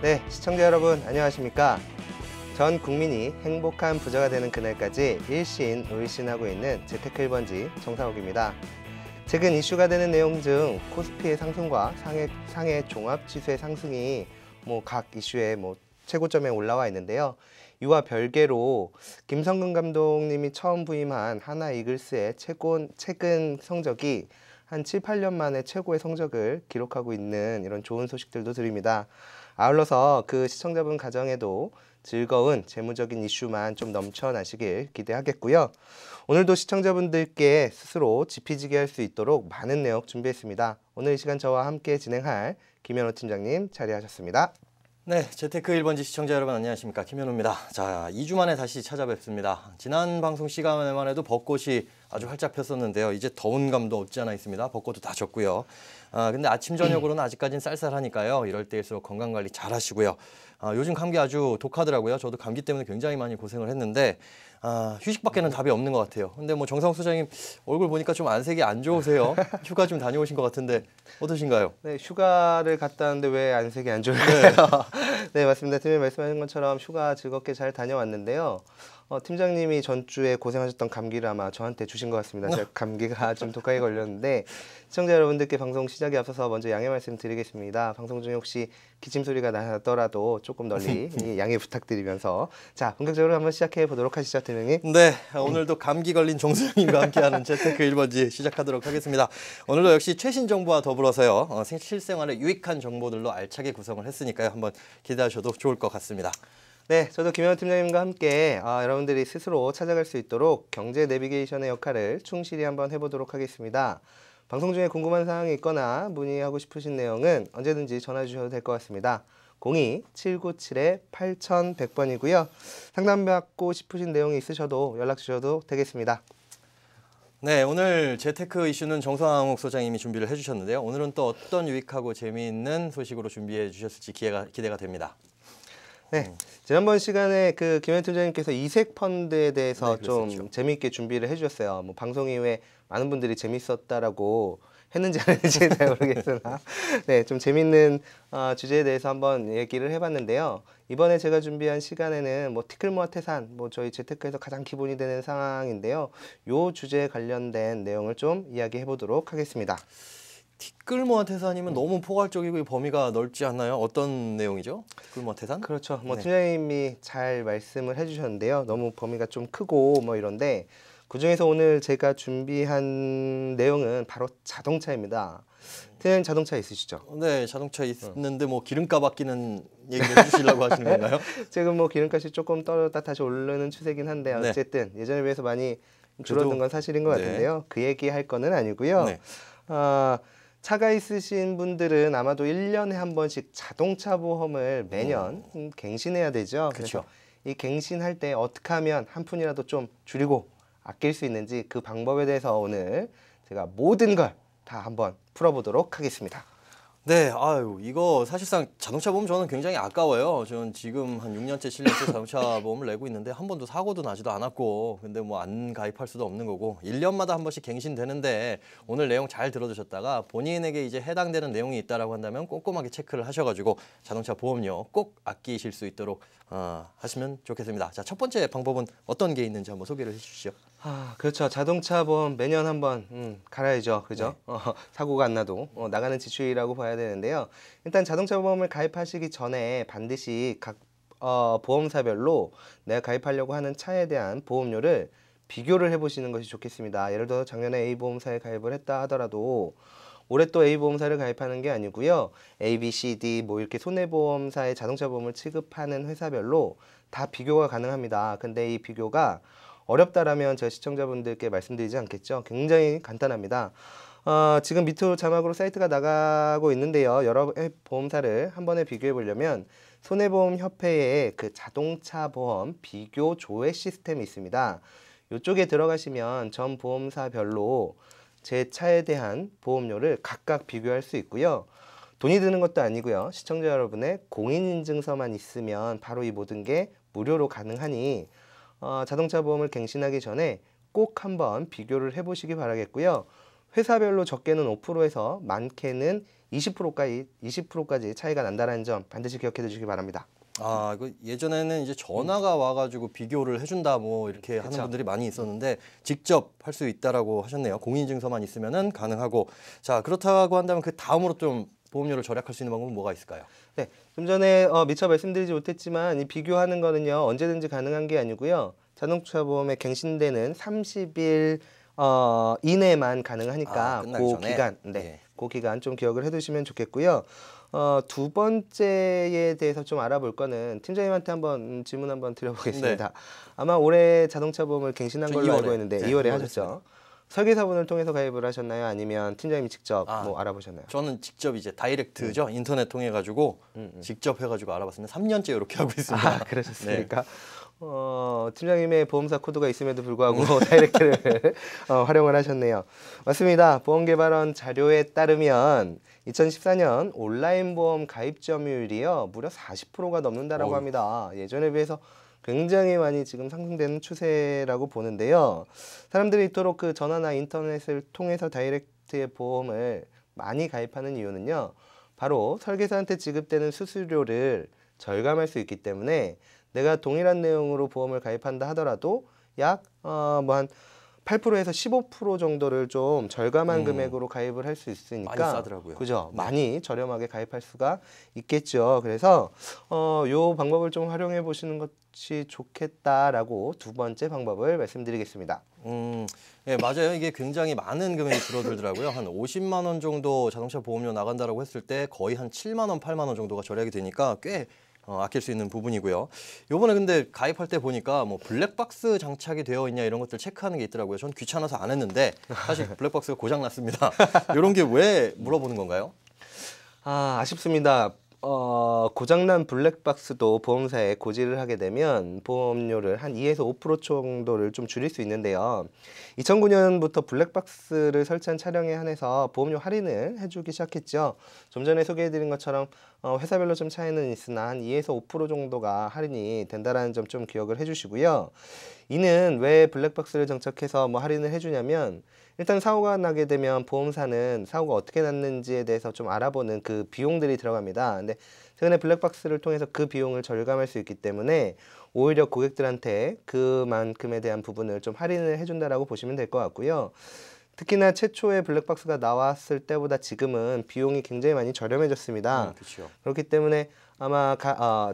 네, 시청자 여러분 안녕하십니까? 전 국민이 행복한 부자가 되는 그날까지 일신, 울신하고 있는 재테크 1번지 정상욱입니다. 최근 이슈가 되는 내용 중 코스피의 상승과 상해 종합지수의 상승이 각 이슈의 최고점에 올라와 있는데요. 이와 별개로 김성근 감독님이 처음 부임한 하나이글스의 최근 성적이 한 7, 8년 만에 최고의 성적을 기록하고 있는 이런 좋은 소식들도 드립니다. 아울러서 그 시청자분 가정에도 즐거운 재무적인 이슈만 좀 넘쳐나시길 기대하겠고요. 오늘도 시청자분들께 스스로 지피지게 할 수 있도록 많은 내용 준비했습니다. 오늘 이 시간 저와 함께 진행할 김현우 팀장님 자리하셨습니다. 네, 재테크 1번지 시청자 여러분 안녕하십니까? 김현우입니다. 자, 2주 만에 다시 찾아뵙습니다. 지난 방송 시간에만 해도 벚꽃이 아주 활짝 폈었는데요. 이제 더운 감도 없지 않아 있습니다. 벚꽃도 다 졌고요. 근데 아침 저녁으로는 아직까지는 쌀쌀하니까요. 이럴 때일수록 건강관리 잘 하시고요. 요즘 감기 아주 독하더라고요. 저도 감기 때문에 굉장히 많이 고생을 했는데 휴식밖에는 답이 없는 것 같아요. 근데 정상욱 소장님 얼굴 보니까 좀 안색이 안 좋으세요. 휴가 좀 다녀오신 것 같은데 어떠신가요? 네, 휴가를 갔다 왔는데 왜 안색이 안 좋을까요? 네, 맞습니다. 팀장님 말씀하신 것처럼 휴가 즐겁게 잘 다녀왔는데요. 팀장님이 전주에 고생하셨던 감기를 아마 저한테 주신 것 같습니다. 제가 감기가 좀 독하게 걸렸는데 시청자 여러분들께 방송 시작에 앞서서 먼저 양해 말씀드리겠습니다. 방송 중에 혹시 기침 소리가 나더라도 조금 널리 양해 부탁드리면서 자, 본격적으로 한번 시작해 보도록 하시죠, 팀장님. 네, 오늘도 감기 걸린 정수영님과 함께하는 재테크 1번지 시작하도록 하겠습니다. 오늘도 역시 최신 정보와 더불어서요. 실생활에 유익한 정보들로 알차게 구성을 했으니까요. 한번 기대하셔도 좋을 것 같습니다. 네, 저도 김현우 팀장님과 함께 여러분들이 스스로 찾아갈 수 있도록 경제 내비게이션의 역할을 충실히 한번 해보도록 하겠습니다. 방송 중에 궁금한 사항이 있거나 문의하고 싶으신 내용은 언제든지 전화 주셔도 될 것 같습니다. 02-797-8100번이고요. 상담받고 싶으신 내용이 있으셔도 연락 주셔도 되겠습니다. 네, 오늘 재테크 이슈는 정상욱 소장님이 준비를 해주셨는데요. 오늘은 또 어떤 유익하고 재미있는 소식으로 준비해 주셨을지 기대가 됩니다. 네, 지난번 시간에 김현우 팀장님께서 이색 펀드에 대해서 좀 재미있게 준비를 해주셨어요. 방송 이후에 많은 분들이 재밌었다라고 했는지 안 했는지 잘 모르겠으나 네, 좀 재밌는 주제에 대해서 한번 얘기를 해봤는데요. 이번에 제가 준비한 시간에는 티끌모아 태산, 저희 재테크에서 가장 기본이 되는 상황인데요. 요 주제에 관련된 내용을 좀 이야기해 보도록 하겠습니다. 티끌모아 태산이면 너무 포괄적이고 범위가 넓지 않나요? 어떤 내용이죠? 티끌모아 태산? 그렇죠. 팀장님이 잘 말씀을 해주셨는데요. 너무 범위가 좀 크고 이런데 그중에서 오늘 제가 준비한 내용은 바로 자동차입니다. 팀장님 자동차 있으시죠? 네, 자동차 있는데 기름값 아끼는 얘기를 해주시려고 하시는 건가요? 지금 기름값이 조금 떨어졌다 다시 오르는 추세긴 한데 어쨌든 예전에 비해서 많이 줄어든 건 사실인 것 같은데요. 그 얘기할 거는 아니고요. 네. 차가 있으신 분들은 아마도 1년에 한 번씩 자동차 보험을 매년 갱신해야 되죠. 그렇죠. 그래서 이 갱신할 때 어떻게 하면 한 푼이라도 좀 줄이고 아낄 수 있는지 그 방법에 대해서 오늘 제가 모든 걸 다 한번 풀어보도록 하겠습니다. 네, 이거 사실상 자동차 보험 저는 굉장히 아까워요. 저는 지금 한 6년째, 7년째 자동차 보험을 내고 있는데 한 번도 사고도 나지도 않았고 근데 안 가입할 수도 없는 거고 1년마다 한 번씩 갱신되는데 오늘 내용 잘 들어주셨다가 본인에게 이제 해당되는 내용이 있다라고 한다면 꼼꼼하게 체크를 하셔가지고 자동차 보험료 꼭 아끼실 수 있도록 하시면 좋겠습니다. 자, 첫 번째 방법은 어떤 게 있는지 한번 소개를 해주시죠. 그렇죠. 자동차 보험 매년 한번 갈아야죠. 그죠? 네. 사고가 안 나도 나가는 지출이라고 봐야 되는데요. 일단 자동차 보험을 가입하시기 전에 반드시 각 보험사별로 내가 가입하려고 하는 차에 대한 보험료를 비교를 해보시는 것이 좋겠습니다. 예를 들어 작년에 A보험사에 가입을 했다 하더라도 올해 또 A보험사를 가입하는 게 아니고요. A, B, C, D 이렇게 손해보험사의 자동차 보험을 취급하는 회사별로 다 비교가 가능합니다. 근데 이 비교가 어렵다라면 저 시청자분들께 말씀드리지 않겠죠. 굉장히 간단합니다. 지금 밑으로 자막으로 사이트가 나가고 있는데요. 여러 보험사를 한 번에 비교해 보려면 손해보험협회의 그 자동차 보험 비교 조회 시스템이 있습니다. 이쪽에 들어가시면 전 보험사별로 제 차에 대한 보험료를 각각 비교할 수 있고요. 돈이 드는 것도 아니고요. 시청자 여러분의 공인인증서만 있으면 바로 이 모든 게 무료로 가능하니 자동차 보험을 갱신하기 전에 꼭 한번 비교를 해보시기 바라겠고요. 회사별로 적게는 5%에서 많게는 20%까지 차이가 난다는 점 반드시 기억해 두시기 바랍니다. 아, 그 예전에는 이제 전화가 와가지고 비교를 해준다 뭐 이렇게 하는 그쵸. 분들이 많이 있었는데 직접 할 수 있다라고 하셨네요. 공인인증서만 있으면은 가능하고. 자, 그렇다고 한다면 그 다음으로 좀 보험료를 절약할 수 있는 방법은 뭐가 있을까요? 네, 좀 전에 미처 말씀드리지 못했지만 이 비교하는 거는요 언제든지 가능한 게 아니고요. 자동차 보험에 갱신되는 30일 이내만 가능하니까 끝나기 그 전에? 기간, 예. 그 기간 좀 기억을 해두시면 좋겠고요. 두 번째에 대해서 좀 알아볼 거는 팀장님한테 한번 질문 한번 드려보겠습니다. 아마 올해 자동차 보험을 갱신한 저 걸로 2월에. 알고 있는데 네, 2월에 2월에 하셨죠? 했습니다. 설계사분을 통해서 가입을 하셨나요? 아니면 팀장님이 직접 아, 뭐 알아보셨나요? 저는 직접 이제 다이렉트죠. 인터넷 통해 가지고 직접 해가지고 알아봤습니다. 3년째 이렇게 하고 있습니다. 아, 그러셨습니까? 팀장님의 보험사 코드가 있음에도 불구하고 다이렉트를 활용을 하셨네요. 맞습니다. 보험개발원 자료에 따르면 2014년 온라인 보험 가입 점유율이요 무려 40%가 넘는다라고 어휴. 합니다. 예전에 비해서 굉장히 많이 지금 상승되는 추세라고 보는데요. 사람들이 이토록 그 전화나 인터넷을 통해서 다이렉트의 보험을 많이 가입하는 이유는요. 바로 설계사한테 지급되는 수수료를 절감할 수 있기 때문에 내가 동일한 내용으로 보험을 가입한다 하더라도 약 뭐 한 8%에서 15% 정도를 좀 절감한 금액으로 가입을 할 수 있으니까 많이 싸더라고요. 그죠? 네. 많이 저렴하게 가입할 수가 있겠죠. 그래서 요 방법을 좀 활용해 보시는 것이 좋겠다라고 두 번째 방법을 말씀드리겠습니다. 예, 맞아요. 이게 굉장히 많은 금액이 줄어들더라고요. 한 50만 원 정도 자동차 보험료 나간다라고 했을 때 거의 한 7만 원, 8만 원 정도가 절약이 되니까 꽤 아낄 수 있는 부분이고요. 요번에 근데 가입할 때 보니까 뭐 블랙박스 장착이 되어 있냐 이런 것들 체크하는 게 있더라고요. 전 귀찮아서 안 했는데 사실 블랙박스가 고장 났습니다. 이런 게 왜 물어보는 건가요? 아쉽습니다. 고장난 블랙박스도 보험사에 고지를 하게 되면 보험료를 한 2에서 5% 정도를 좀 줄일 수 있는데요. 2009년부터 블랙박스를 설치한 차량에 한해서 보험료 할인을 해주기 시작했죠. 좀 전에 소개해드린 것처럼 회사별로 좀 차이는 있으나 한 2에서 5% 정도가 할인이 된다는 점 좀 기억을 해주시고요. 이는 왜 블랙박스를 장착해서 뭐 할인을 해주냐면 일단 사고가 나게 되면 보험사는 사고가 어떻게 났는지에 대해서 좀 알아보는 그 비용들이 들어갑니다. 근데 최근에 블랙박스를 통해서 그 비용을 절감할 수 있기 때문에 오히려 고객들한테 그만큼에 대한 부분을 좀 할인을 해준다라고 보시면 될 것 같고요. 특히나 최초에 블랙박스가 나왔을 때보다 지금은 비용이 굉장히 많이 저렴해졌습니다. 그렇죠. 그렇기 때문에 아마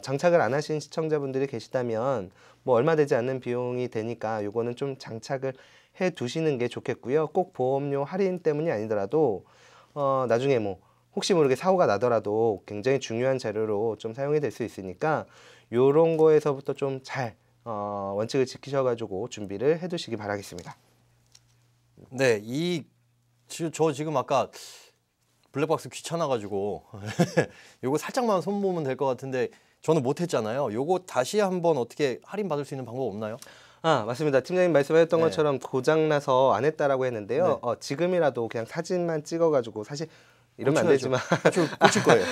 장착을 안 하신 시청자분들이 계시다면 뭐 얼마 되지 않는 비용이 되니까 요거는 좀 장착을 해 두시는 게 좋겠고요. 꼭 보험료 할인 때문이 아니더라도 나중에 뭐 혹시 모르게 사고가 나더라도 굉장히 중요한 자료로 좀 사용이 될 수 있으니까 요런 거에서부터 좀 잘 원칙을 지키셔가지고 준비를 해 두시기 바라겠습니다. 네, 저 지금 아까 블랙박스 귀찮아가지고 요거 살짝만 손보면 될 것 같은데 저는 못했잖아요. 요거 다시 한번 어떻게 할인 받을 수 있는 방법 없나요? 맞습니다. 팀장님 말씀하셨던 네. 것처럼 고장나서 안 했다라고 했는데요. 지금이라도 그냥 사진만 찍어가지고 사실 이러면 안 되지만 꽂힐 거예요.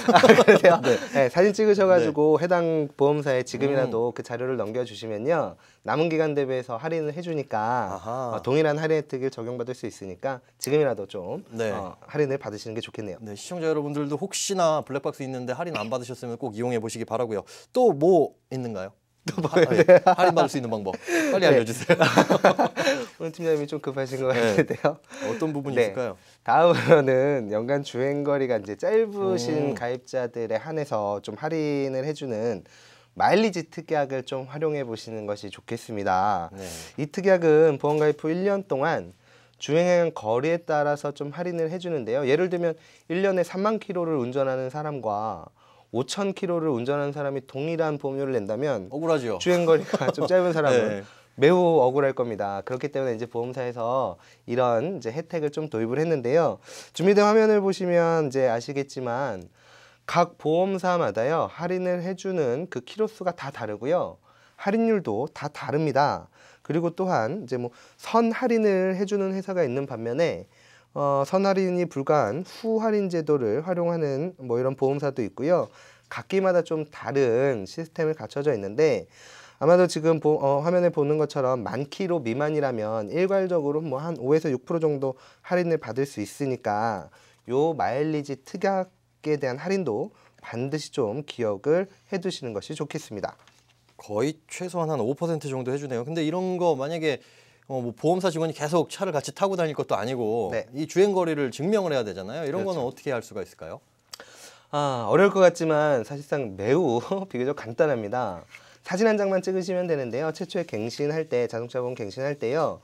그러세요? 네, 사진 찍으셔가지고 해당 보험사에 지금이라도 그 자료를 넘겨주시면요. 남은 기간 대비해서 할인을 해주니까 아하. 동일한 할인 혜택을 적용받을 수 있으니까 지금이라도 좀 네. 할인을 받으시는 게 좋겠네요. 네, 시청자 여러분들도 혹시나 블랙박스 있는데 할인 안 받으셨으면 꼭 이용해 보시기 바라고요. 또 뭐 있는가요? 할인 받을 수 있는 방법 빨리 알려주세요. 오늘 팀장님이 좀 급하신 것 같은데요. 어떤 부분이 네. 있을까요? 다음으로는 연간 주행 거리가 이제 짧으신 가입자들에 한해서 좀 할인을 해주는 마일리지 특약을 좀 활용해 보시는 것이 좋겠습니다. 네. 이 특약은 보험 가입 후 1년 동안 주행한 거리에 따라서 좀 할인을 해주는데요. 예를 들면 1년에 3만 킬로를 운전하는 사람과 5천 킬로를 운전하는 사람이 동일한 보험료를 낸다면 억울하죠. 주행 거리가 좀 짧은 사람은 네. 매우 억울할 겁니다. 그렇기 때문에 이제 보험사에서 이런 이제 혜택을 좀 도입을 했는데요. 준비된 화면을 보시면 이제 아시겠지만 각 보험사마다요 할인을 해주는 그 키로수가 다 다르고요. 할인율도 다 다릅니다. 그리고 또한 이제 뭐 선 할인을 해주는 회사가 있는 반면에 선 할인이 불가한 후 할인 제도를 활용하는 뭐 이런 보험사도 있고요. 각기마다 좀 다른 시스템을 갖춰져 있는데 아마도 지금 화면에 보는 것처럼 10,000km 미만이라면 일괄적으로 뭐 한 5에서 6% 정도 할인을 받을 수 있으니까 요 마일리지 특약에 대한 할인도 반드시 좀 기억을 해두시는 것이 좋겠습니다. 거의 최소한 한 5% 정도 해주네요. 근데 이런 거 만약에 뭐 보험사 직원이 계속 차를 같이 타고 다닐 것도 아니고 네. 이 주행 거리를 증명을 해야 되잖아요. 이런 그렇죠. 거는 어떻게 할 수가 있을까요? 어려울 것 같지만 사실상 매우 비교적 간단합니다. 사진 한 장만 찍으시면 되는데요. 최초에 갱신할 때, 자동차 보험 갱신할 때요.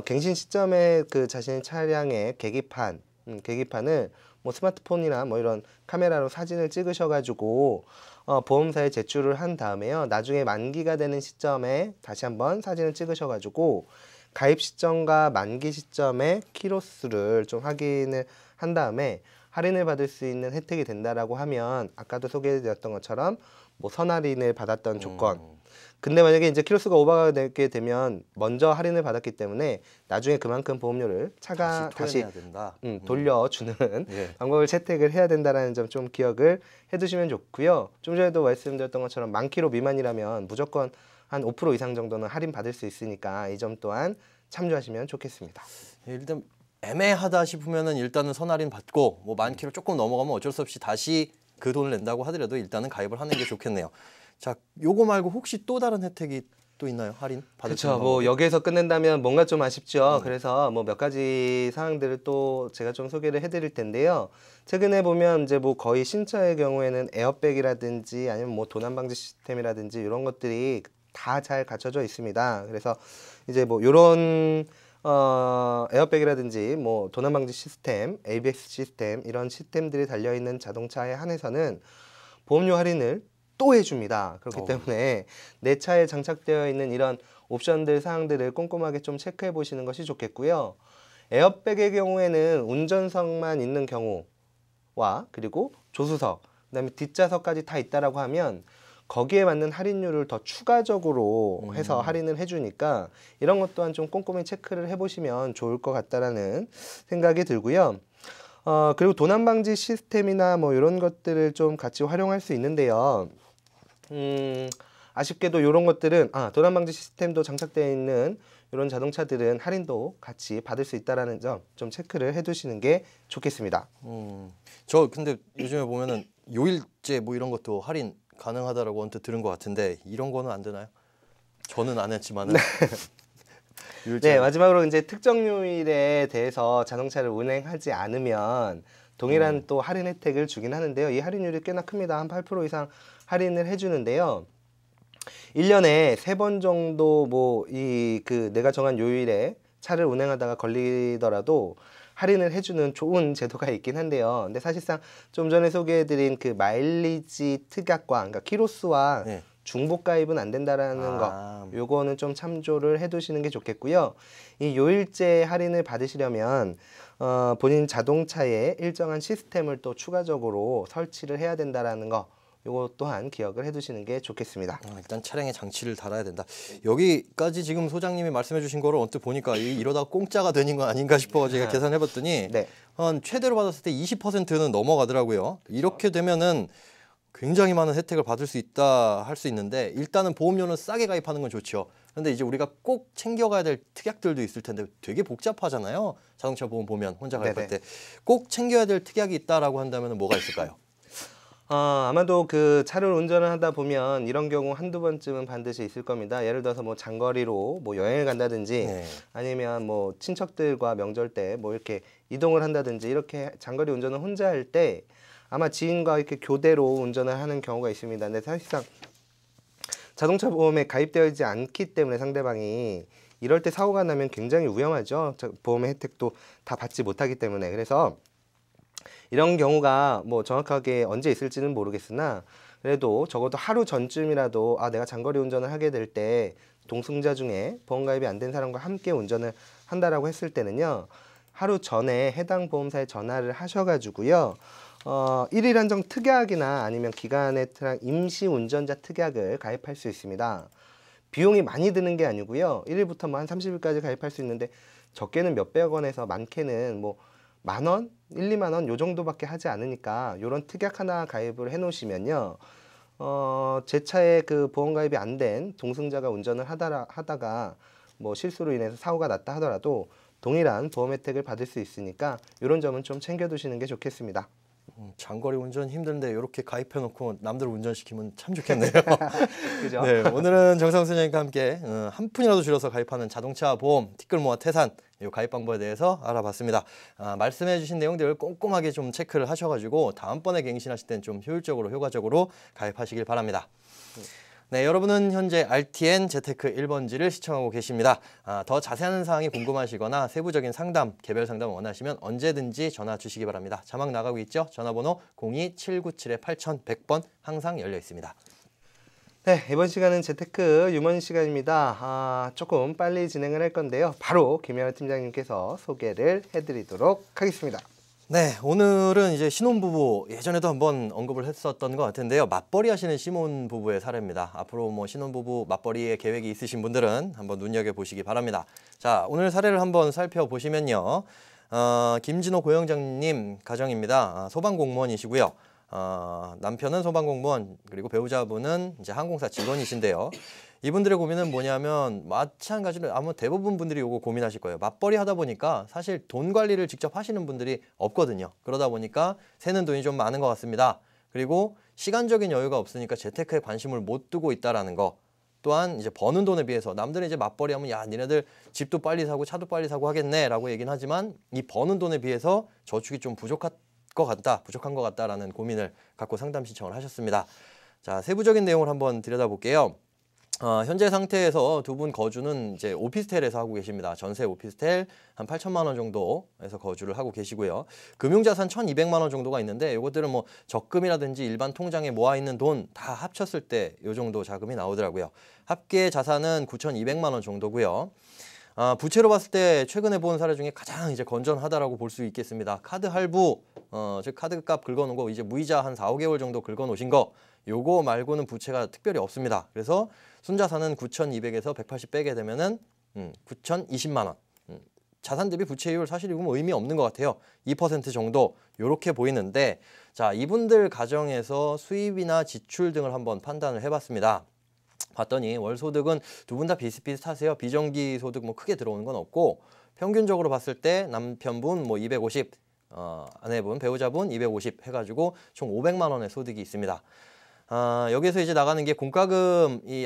갱신 시점에 그 자신의 차량의 계기판을 뭐 스마트폰이나 뭐 이런 카메라로 사진을 찍으셔가지고 보험사에 제출을 한 다음에요. 나중에 만기가 되는 시점에 다시 한번 사진을 찍으셔가지고 가입 시점과 만기 시점의 키로수를 좀 확인을 한 다음에 할인을 받을 수 있는 혜택이 된다라고 하면 아까도 소개해드렸던 것처럼 뭐 선할인을 받았던 조건. 근데 만약에 이제 키로수가 오버가 되게 되면 먼저 할인을 받았기 때문에 나중에 그만큼 보험료를 차가 다시 토해내야 된다. 돌려주는 예. 방법을 채택을 해야 된다는 점 좀 기억을 해두시면 좋고요. 좀 전에도 말씀드렸던 것처럼 만 킬로 미만이라면 무조건 한 5% 이상 정도는 할인 받을 수 있으니까 이 점 또한 참조하시면 좋겠습니다. 일단 애매하다 싶으면은 일단은 선할인 받고 뭐 만 킬로 조금 넘어가면 어쩔 수 없이 다시 그 돈을 낸다고 하더라도 일단은 가입을 하는 게 좋겠네요. 자, 요거 말고 혹시 또 다른 혜택이 또 있나요? 할인 받을 수 있는 그렇죠. 뭐 방법이? 여기에서 끝낸다면 뭔가 좀 아쉽죠. 그래서 뭐 몇 가지 사항들을 또 제가 좀 소개를 해드릴 텐데요. 최근에 보면 이제 뭐 거의 신차의 경우에는 에어백이라든지 아니면 뭐 도난 방지 시스템이라든지 이런 것들이 다 잘 갖춰져 있습니다. 그래서 이제 뭐 요런 에어백이라든지 뭐 도난 방지 시스템, ABS 시스템 이런 시스템들이 달려 있는 자동차에 한해서는 보험료 할인을 또 해줍니다. 그렇기 때문에 내 차에 장착되어 있는 이런 옵션들 사항들을 꼼꼼하게 좀 체크해 보시는 것이 좋겠고요. 에어백의 경우에는 운전석만 있는 경우와 그리고 조수석, 그다음에 뒷좌석까지 다 있다라고 하면 거기에 맞는 할인율을 더 추가적으로 해서 할인을 해주니까 이런 것 또한 좀 꼼꼼히 체크를 해보시면 좋을 것 같다라는 생각이 들고요. 그리고 도난 방지 시스템이나 뭐 이런 것들을 좀 같이 활용할 수 있는데요. 아쉽게도 이런 것들은 도난 방지 시스템도 장착되어 있는 이런 자동차들은 할인도 같이 받을 수 있다라는 점 좀 체크를 해두시는 게 좋겠습니다. 저 근데 요즘에 보면은 요일제 뭐 이런 것도 할인 가능하다라고 언뜻 들은 것 같은데 이런 거는 안 되나요? 저는 안 했지만은 요일제 네, 마지막으로 이제 특정 요일에 대해서 자동차를 운행하지 않으면 동일한 또 할인 혜택을 주긴 하는데요. 이 할인율이 꽤나 큽니다. 한 8% 이상 할인을 해주는데요. 1년에 3번 정도 뭐 내가 정한 요일에 차를 운행하다가 걸리더라도 할인을 해주는 좋은 제도가 있긴 한데요. 근데 사실상 좀 전에 소개해드린 그 마일리지 특약과 그러니까 키로수와 네. 중복 가입은 안 된다라는 거, 요거는 좀 참조를 해두시는 게 좋겠고요. 이 요일제 할인을 받으시려면 본인 자동차에 일정한 시스템을 또 추가적으로 설치를 해야 된다라는 거, 요거 또한 기억을 해두시는 게 좋겠습니다. 일단 차량에 장치를 달아야 된다. 여기까지 지금 소장님이 말씀해 주신 거를 언뜻 보니까 이러다 공짜가 되는 거 아닌가 싶어 제가 계산해 봤더니 네. 한 최대로 받았을 때 20%는 넘어가더라고요. 이렇게 되면은 굉장히 많은 혜택을 받을 수 있다 할 수 있는데 일단은 보험료는 싸게 가입하는 건 좋죠. 그런데 이제 우리가 꼭 챙겨가야 될 특약들도 있을 텐데 되게 복잡하잖아요. 자동차 보험 보면 혼자 가입할 때 꼭 챙겨야 될 특약이 있다라고 한다면 뭐가 있을까요? 아마도 그 차를 운전을 하다 보면 이런 경우 한두 번쯤은 반드시 있을 겁니다. 예를 들어서 뭐 장거리로 뭐 여행을 간다든지 네. 아니면 뭐 친척들과 명절 때 뭐 이렇게 이동을 한다든지 이렇게 장거리 운전을 혼자 할 때 아마 지인과 이렇게 교대로 운전을 하는 경우가 있습니다. 근데 사실상 자동차 보험에 가입되어 있지 않기 때문에 상대방이 이럴 때 사고가 나면 굉장히 위험하죠. 보험의 혜택도 다 받지 못하기 때문에. 그래서 이런 경우가 뭐 정확하게 언제 있을지는 모르겠으나 그래도 적어도 하루 전쯤이라도 내가 장거리 운전을 하게 될 때 동승자 중에 보험 가입이 안 된 사람과 함께 운전을 한다라고 했을 때는요. 하루 전에 해당 보험사에 전화를 하셔가지고요. 1일 한정 특약이나 아니면 기간의 임시 운전자 특약을 가입할 수 있습니다. 비용이 많이 드는 게 아니고요. 1일부터 뭐 한 30일까지 가입할 수 있는데 적게는 몇백 원에서 많게는 뭐 10,000원, 1, 2만 원 요 정도밖에 하지 않으니까 요런 특약 하나 가입을 해 놓으시면요. 제 차에 그 보험 가입이 안 된 동승자가 운전을 하다가 뭐 실수로 인해서 사고가 났다 하더라도 동일한 보험 혜택을 받을 수 있으니까 이런 점은 좀 챙겨두시는 게 좋겠습니다. 장거리 운전 힘든데 이렇게 가입해놓고 남들 운전시키면 참 좋겠네요. 그죠? 네, 오늘은 정상훈 선생님과 함께 한 푼이라도 줄여서 가입하는 자동차 보험 티끌 모아 태산 이 가입 방법에 대해서 알아봤습니다. 말씀해주신 내용들 꼼꼼하게 좀 체크를 하셔가지고 다음번에 갱신하실 땐 좀 효율적으로 효과적으로 가입하시길 바랍니다. 네, 여러분은 현재 RTN 재테크 1번지를 시청하고 계십니다. 더 자세한 사항이 궁금하시거나 세부적인 상담, 개별 상담 원하시면 언제든지 전화 주시기 바랍니다. 자막 나가고 있죠? 전화번호 02797-8100번 항상 열려 있습니다. 네, 이번 시간은 재테크 유먼 시간입니다. 조금 빨리 진행을 할 건데요. 바로 김현우 팀장님께서 소개를 해드리도록 하겠습니다. 네, 오늘은 이제 신혼부부 예전에도 한번 언급을 했었던 것 같은데요. 맞벌이 하시는 신혼부부의 사례입니다. 앞으로 뭐 신혼부부 맞벌이의 계획이 있으신 분들은 한번 눈여겨보시기 바랍니다. 자, 오늘 사례를 한번 살펴보시면요. 김진호 고영장님 가정입니다. 소방공무원이시고요. 남편은 소방공무원 그리고 배우자분은 이제 항공사 직원이신데요. 이분들의 고민은 뭐냐면 마찬가지로 아마 대부분 분들이 요거 고민하실 거예요. 맞벌이 하다 보니까 사실 돈 관리를 직접 하시는 분들이 없거든요. 그러다 보니까 새는 돈이 좀 많은 것 같습니다. 그리고 시간적인 여유가 없으니까 재테크에 관심을 못 두고 있다라는 거. 또한 이제 버는 돈에 비해서 남들은 이제 맞벌이 하면 야 니네들 집도 빨리 사고 차도 빨리 사고 하겠네 라고 얘기는 하지만 이 버는 돈에 비해서 저축이 좀 부족한 것 같다라는 고민을 갖고 상담 신청을 하셨습니다. 자, 세부적인 내용을 한번 들여다볼게요. 현재 상태에서 두 분 거주는 이제 오피스텔에서 하고 계십니다. 전세 오피스텔 한 8천만 원 정도에서 거주를 하고 계시고요. 금융자산 1,200만 원 정도가 있는데 이것들은 뭐 적금이라든지 일반 통장에 모아 있는 돈 다 합쳤을 때 이 정도 자금이 나오더라고요. 합계 자산은 9,200만 원 정도고요. 부채로 봤을 때 최근에 본 사례 중에 가장 이제 건전하다라고 볼 수 있겠습니다. 카드 할부, 즉 카드값 긁어놓은 거 이제 무이자 한 4, 5개월 정도 긁어놓으신 거 요거 말고는 부채가 특별히 없습니다. 그래서 순자산은 9,200에서 180 빼게 되면은 9,020만 원. 자산 대비 부채율 사실 이거 뭐 의미 없는 것 같아요. 2% 정도 요렇게 보이는데 자, 이분들 가정에서 수입이나 지출 등을 한번 판단을 해봤습니다. 봤더니 월 소득은 두 분 다 비슷비슷하세요. 비정기 소득 뭐 크게 들어오는 건 없고 평균적으로 봤을 때 남편분 뭐 250, 아내분 배우자분 250 해가지고 총 500만 원의 소득이 있습니다. 여기서 이제 나가는 게 공과금 이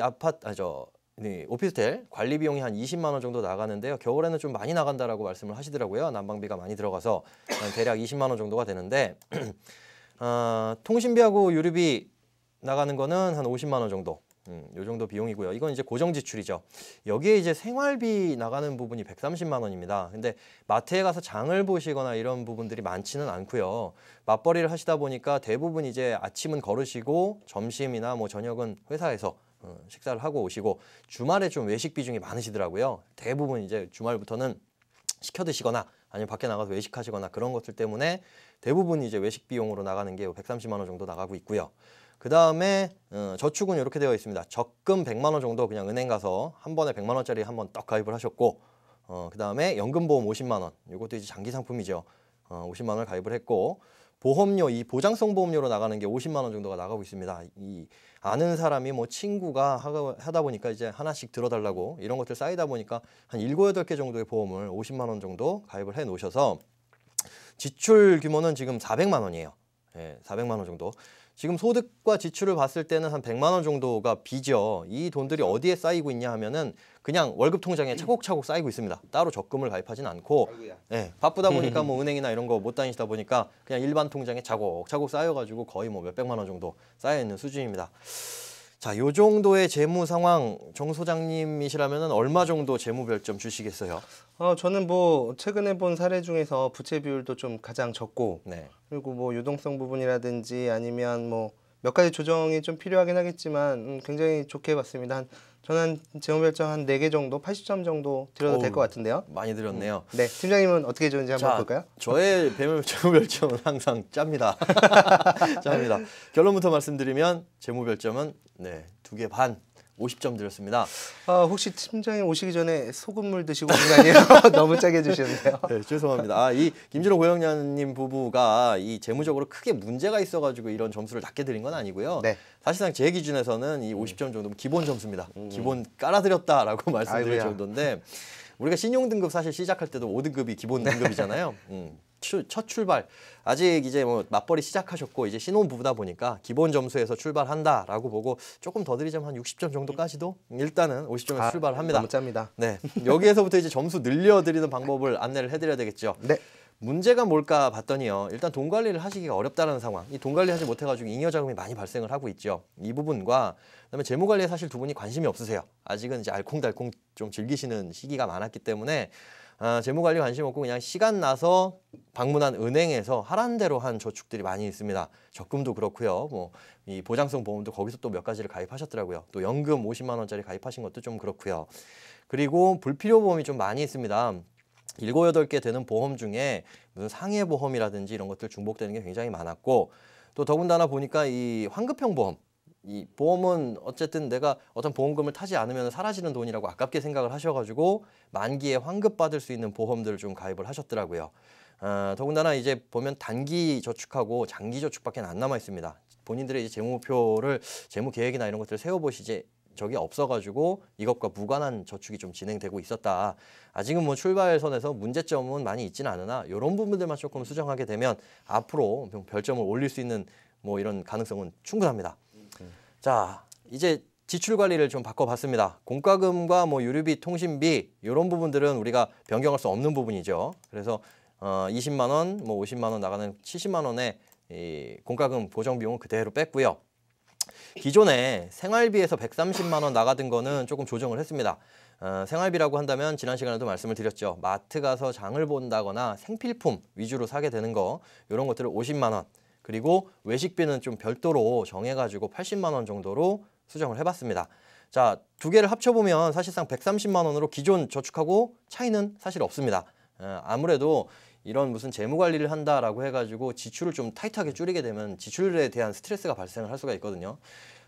오피스텔 관리 비용이 한 20만 원 정도 나가는데요. 겨울에는 좀 많이 나간다라고 말씀을 하시더라고요. 난방비가 많이 들어가서 대략 20만 원 정도가 되는데 통신비하고 유류비 나가는 거는 한 50만 원 정도. 요 정도 비용이고요. 이건 이제 고정 지출이죠. 여기에 이제 생활비 나가는 부분이 130만 원입니다. 근데 마트에 가서 장을 보시거나 이런 부분들이 많지는 않고요. 맞벌이를 하시다 보니까 대부분 이제 아침은 걸으시고 점심이나 뭐 저녁은 회사에서 식사를 하고 오시고 주말에 좀 외식 비중이 많으시더라고요. 대부분 이제 주말부터는 시켜 드시거나 아니면 밖에 나가서 외식하시거나 그런 것들 때문에 대부분 이제 외식 비용으로 나가는 게 130만 원 정도 나가고 있고요. 그 다음에 저축은 이렇게 되어 있습니다. 적금 100만 원 정도 그냥 은행 가서 한 번에 100만 원짜리 한번 떡 가입을 하셨고 그 다음에 연금보험 50만 원 이것도 이제 장기 상품이죠. 50만 원을 가입을 했고 보험료 이 보장성 보험료로 나가는 게 50만 원 정도가 나가고 있습니다. 이 아는 사람이 뭐 친구가 하다 보니까 이제 하나씩 들어달라고 이런 것들 쌓이다 보니까 한 7, 8개 정도의 보험을 50만 원 정도 가입을 해 놓으셔서 지출 규모는 지금 400만 원이에요. 예, 400만 원 정도. 지금 소득과 지출을 봤을 때는 한 100만 원 정도가 비죠. 이 돈들이 어디에 쌓이고 있냐 하면은 그냥 월급 통장에 차곡차곡 쌓이고 있습니다. 따로 적금을 가입하진 않고 예, 바쁘다 보니까 뭐 은행이나 이런 거 못 다니시다 보니까 그냥 일반 통장에 차곡차곡 쌓여가지고 거의 뭐 몇백만 원 정도 쌓여 있는 수준입니다. 자, 요 정도의 재무 상황 정 소장님이시라면은 얼마 정도 재무 별점 주시겠어요? 저는 뭐 최근에 본 사례 중에서 부채 비율도 좀 가장 적고 네. 그리고 뭐 유동성 부분이라든지 아니면 뭐 몇 가지 조정이 좀 필요하긴 하겠지만 굉장히 좋게 봤습니다. 저는 재무 별점 한 4개 정도, 80점 정도 드려도 될 것 같은데요. 많이 들었네요. 네, 팀장님은 어떻게 줬는지 한번 자, 볼까요? 저의 재무 별점은 항상 짭니다. 짭니다. 결론부터 말씀드리면 재무 별점은 네, 2개 반. 50점 드렸습니다. 혹시 팀장님 오시기 전에 소금물 드시고 오신 거 아니에요? 너무 짜게 주셨는데요. 네, 죄송합니다. 이 김진호 고영자님 부부가 이 재무적으로 크게 문제가 있어가지고 이런 점수를 낮게 드린 건 아니고요. 네. 사실상 제 기준에서는 이 50점 정도면 기본 점수입니다. 기본 깔아드렸다라고 말씀드릴 정도인데 우리가 신용 등급 사실 시작할 때도 5등급이 기본 등급이잖아요. 첫 출발 아직 이제 뭐 맞벌이 시작하셨고 이제 신혼부부다 보니까 기본 점수에서 출발한다라고 보고 조금 더 드리자면 한 60점 정도까지도 일단은 50점에서 출발합니다. 너무 짭니다. 네, 여기에서부터 이제 점수 늘려드리는 방법을 안내를 해드려야 되겠죠. 네. 문제가 뭘까 봤더니요. 일단 돈 관리를 하시기가 어렵다는 상황. 이 돈 관리하지 못해가지고 잉여 자금이 많이 발생을 하고 있죠. 이 부분과 그다음에 재무 관리에 사실 두 분이 관심이 없으세요. 아직은 이제 알콩달콩 좀 즐기시는 시기가 많았기 때문에 재무 관리 관심 없고 그냥 시간 나서 방문한 은행에서 하라는 대로 한 저축들이 많이 있습니다. 적금도 그렇고요. 뭐 이 보장성 보험도 거기서 또 몇 가지를 가입하셨더라고요. 또 연금 50만 원짜리 가입하신 것도 좀 그렇고요. 그리고 불필요 보험이 좀 많이 있습니다. 7, 8개 되는 보험 중에 무슨 상해보험이라든지 이런 것들 중복되는 게 굉장히 많았고 또 더군다나 보니까 이 환급형 보험 이 보험은 어쨌든 내가 어떤 보험금을 타지 않으면 사라지는 돈이라고 아깝게 생각을 하셔가지고 만기에 환급받을 수 있는 보험들을 좀 가입을 하셨더라고요. 더군다나 이제 보면 단기 저축하고 장기 저축밖에 안 남아 있습니다. 본인들의 이제 재무 목표를 재무 계획이나 이런 것들을 세워보시지 적이 없어가지고 이것과 무관한 저축이 좀 진행되고 있었다. 아직은 뭐 출발선에서 문제점은 많이 있지는 않으나 이런 부분들만 조금 수정하게 되면 앞으로 별점을 올릴 수 있는 뭐 이런 가능성은 충분합니다. 자, 이제 지출 관리를 좀 바꿔봤습니다. 공과금과 뭐 유류비, 통신비 이런 부분들은 우리가 변경할 수 없는 부분이죠. 그래서 20만 원, 뭐 50만 원 나가는 70만 원의 이 공과금 보정 비용은 그대로 뺐고요. 기존에 생활비에서 130만 원 나가던 거는 조금 조정을 했습니다. 생활비라고 한다면 지난 시간에도 말씀을 드렸죠. 마트 가서 장을 본다거나 생필품 위주로 사게 되는 거 이런 것들을 50만 원 그리고 외식비는 좀 별도로 정해가지고 80만 원 정도로 수정을 해봤습니다. 자, 두 개를 합쳐보면 사실상 130만 원으로 기존 저축하고 차이는 사실 없습니다. 아무래도 이런 무슨 재무 관리를 한다라고 해가지고 지출을 좀 타이트하게 줄이게 되면 지출에 대한 스트레스가 발생을 할 수가 있거든요.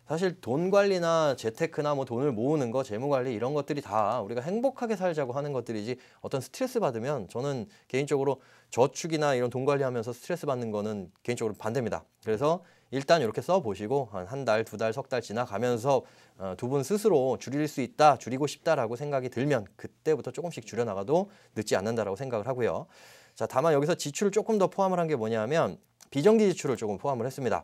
사실 돈 관리나 재테크나 뭐 돈을 모으는 거, 재무 관리 이런 것들이 다 우리가 행복하게 살자고 하는 것들이지 어떤 스트레스 받으면 저는 개인적으로 저축이나 이런 돈 관리하면서 스트레스 받는 거는 개인적으로 반대입니다. 그래서 일단 이렇게 써보시고 한 달, 두 달, 석 달 지나가면서 두 분 스스로 줄일 수 있다, 줄이고 싶다라고 생각이 들면 그때부터 조금씩 줄여나가도 늦지 않는다라고 생각을 하고요. 자, 다만 여기서 지출을 조금 더 포함을 한 게 뭐냐면 비정기 지출을 조금 포함을 했습니다.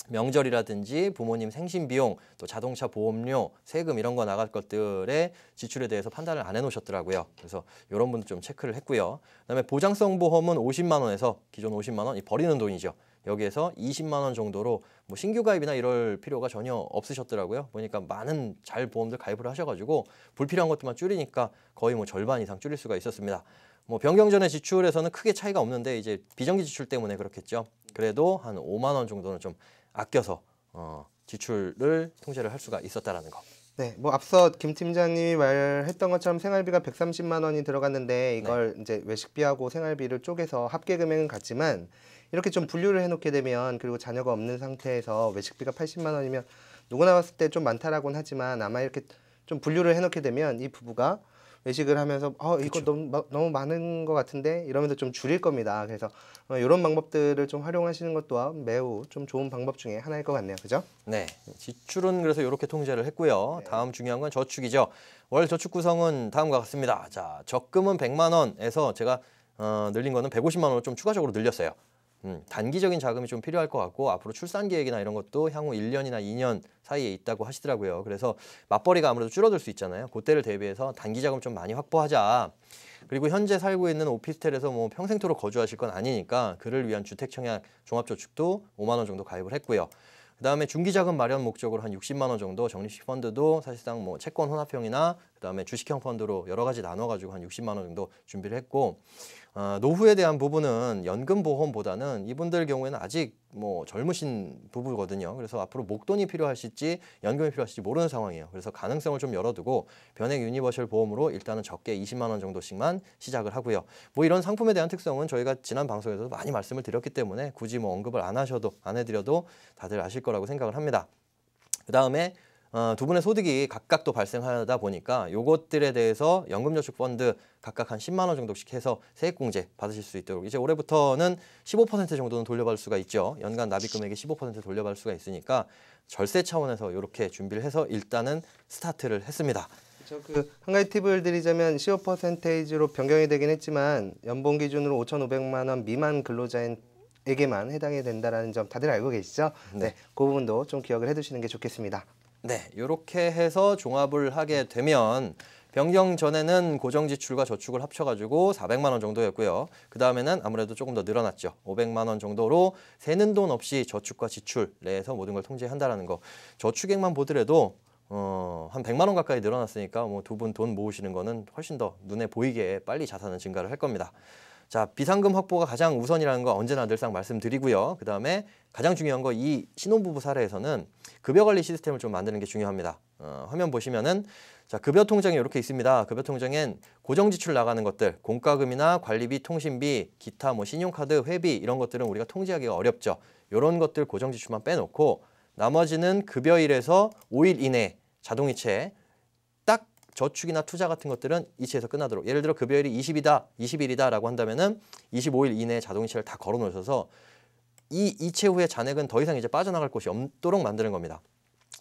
명절이라든지 부모님 생신 비용, 또 자동차 보험료, 세금 이런 거 나갈 것들의 지출에 대해서 판단을 안 해놓으셨더라고요. 그래서 이런 분들 좀 체크를 했고요. 그다음에 보장성 보험은 50만 원에서 기존 50만 원, 이 버리는 돈이죠. 여기에서 20만 원 정도로 뭐 신규 가입이나 이럴 필요가 전혀 없으셨더라고요. 보니까 많은 잘 보험들 가입을 하셔가지고 불필요한 것들만 줄이니까 거의 뭐 절반 이상 줄일 수가 있었습니다. 뭐 변경 전의 지출에서는 크게 차이가 없는데 이제 비정기 지출 때문에 그렇겠죠. 그래도 한 5만 원 정도는 좀 아껴서 지출을 통제를 할 수가 있었다라는 거. 네, 뭐 앞서 김 팀장님이 말했던 것처럼 생활비가 130만 원이 들어갔는데 이걸 이제 외식비하고 생활비를 쪼개서 합계 금액은 같지만 이렇게 좀 분류를 해놓게 되면 그리고 자녀가 없는 상태에서 외식비가 80만 원이면 누구나 봤을 때 좀 많다라고는 하지만 아마 이렇게 좀 분류를 해놓게 되면 이 부부가 외식을 하면서 이거 너무 많은 것 같은데 이러면서 좀 줄일 겁니다. 그래서 이런 방법들을 좀 활용하시는 것 또한 매우 좀 좋은 방법 중에 하나일 것 같네요. 그죠? 네, 지출은 그래서 이렇게 통제를 했고요. 다음 중요한 건 저축이죠. 월 저축 구성은 다음과 같습니다. 자, 적금은 100만 원에서 제가 늘린 거는 150만 원으로 좀 추가적으로 늘렸어요. 단기적인 자금이 좀 필요할 것 같고 앞으로 출산 계획이나 이런 것도 향후 1년이나 2년 사이에 있다고 하시더라고요. 그래서 맞벌이가 아무래도 줄어들 수 있잖아요. 그때를 대비해서 단기 자금 좀 많이 확보하자. 그리고 현재 살고 있는 오피스텔에서 뭐 평생토록 거주하실 건 아니니까 그를 위한 주택청약 종합저축도 5만 원 정도 가입을 했고요. 그다음에 중기자금 마련 목적으로 한 60만 원 정도 적립식 펀드도 사실상 뭐 채권 혼합형이나 그다음에 주식형 펀드로 여러 가지 나눠가지고 한 60만 원 정도 준비를 했고 노후에 대한 부분은 연금 보험보다는 이분들 경우에는 아직 뭐 젊으신 부부거든요. 그래서 앞으로 목돈이 필요하실지 연금이 필요하실지 모르는 상황이에요. 그래서 가능성을 좀 열어두고 변액 유니버셜 보험으로 일단은 적게 20만 원 정도씩만 시작을 하고요. 뭐 이런 상품에 대한 특성은 저희가 지난 방송에서도 많이 말씀을 드렸기 때문에 굳이 뭐 언급을 안 해드려도 다들 아실 거라고 생각을 합니다. 그 다음에 두 분의 소득이 각각 또 발생하다 보니까 요것들에 대해서 연금저축펀드 각각 한 10만 원 정도씩 해서 세액공제 받으실 수 있도록 이제 올해부터는 15% 정도는 돌려받을 수가 있죠. 연간 납입금액의 15% 돌려받을 수가 있으니까 절세 차원에서 이렇게 준비를 해서 일단은 스타트를 했습니다. 저 그 한 가지 팁을 드리자면 15%로 변경이 되긴 했지만 연봉 기준으로 5,500만 원 미만 근로자에게만 해당이 된다라는 점 다들 알고 계시죠? 네, 그 부분도 좀 기억을 해두시는 게 좋겠습니다. 네, 이렇게 해서 종합을 하게 되면 변경 전에는 고정 지출과 저축을 합쳐가지고 400만 원 정도였고요. 그 다음에는 아무래도 조금 더 늘어났죠. 500만 원 정도로 새는 돈 없이 저축과 지출 내에서 모든 걸 통제한다라는 거. 저축액만 보더라도 한 100만 원 가까이 늘어났으니까 뭐 두 분 돈 모으시는 거는 훨씬 더 눈에 보이게 빨리 자산은 증가를 할 겁니다. 자, 비상금 확보가 가장 우선이라는 거 언제나 늘상 말씀드리고요. 그 다음에 가장 중요한 거 이 신혼부부 사례에서는 급여 관리 시스템을 좀 만드는 게 중요합니다. 화면 보시면은 자, 급여 통장이 이렇게 있습니다. 급여 통장엔 고정 지출 나가는 것들, 공과금이나 관리비, 통신비, 기타 뭐 신용카드, 회비 이런 것들은 우리가 통제하기가 어렵죠. 이런 것들 고정 지출만 빼놓고 나머지는 급여일에서 5일 이내 자동이체 딱 저축이나 투자 같은 것들은 이체에서 끝나도록 예를 들어 급여일이 20일이다라고 한다면은 25일 이내에 자동이체를 다 걸어 놓으셔서 이 이체 후에 잔액은 더 이상 이제 빠져나갈 곳이 없도록 만드는 겁니다.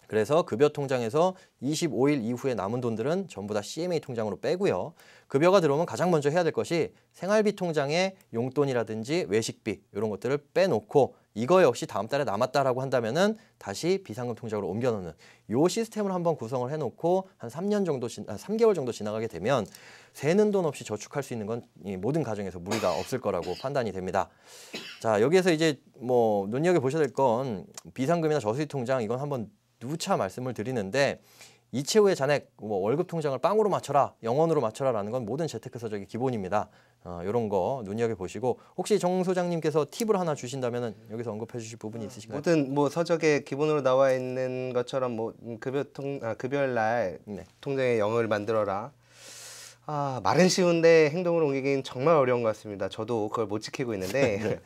그래서 급여 통장에서 25일 이후에 남은 돈들은 전부 다 CMA 통장으로 빼고요. 급여가 들어오면 가장 먼저 해야 될 것이 생활비 통장에 용돈이라든지 외식비 이런 것들을 빼놓고 이거 역시 다음 달에 남았다라고 한다면은 다시 비상금 통장으로 옮겨놓는 요 시스템을 한번 구성을 해놓고 한 3개월 정도 지나가게 되면 새는 돈 없이 저축할 수 있는 건 이 모든 가정에서 무리가 없을 거라고 판단이 됩니다. 자, 여기에서 이제 뭐 눈여겨 보셔야 될 건 비상금이나 저수지 통장 이건 한번 누차 말씀을 드리는데 이체 후의 잔액 뭐 월급 통장을 빵으로 맞춰라, 영원으로 맞춰라라는 건 모든 재테크 서적의 기본입니다. 이런 거 눈여겨 보시고 혹시 정 소장님께서 팁을 하나 주신다면 여기서 언급해 주실 부분이 있으신가요? 모든 뭐 서적에 기본으로 나와 있는 것처럼 뭐 급여일 날 네. 통장에 영어를 만들어라. 말은 쉬운데 행동을 옮기긴 정말 어려운 것 같습니다. 저도 그걸 못 지키고 있는데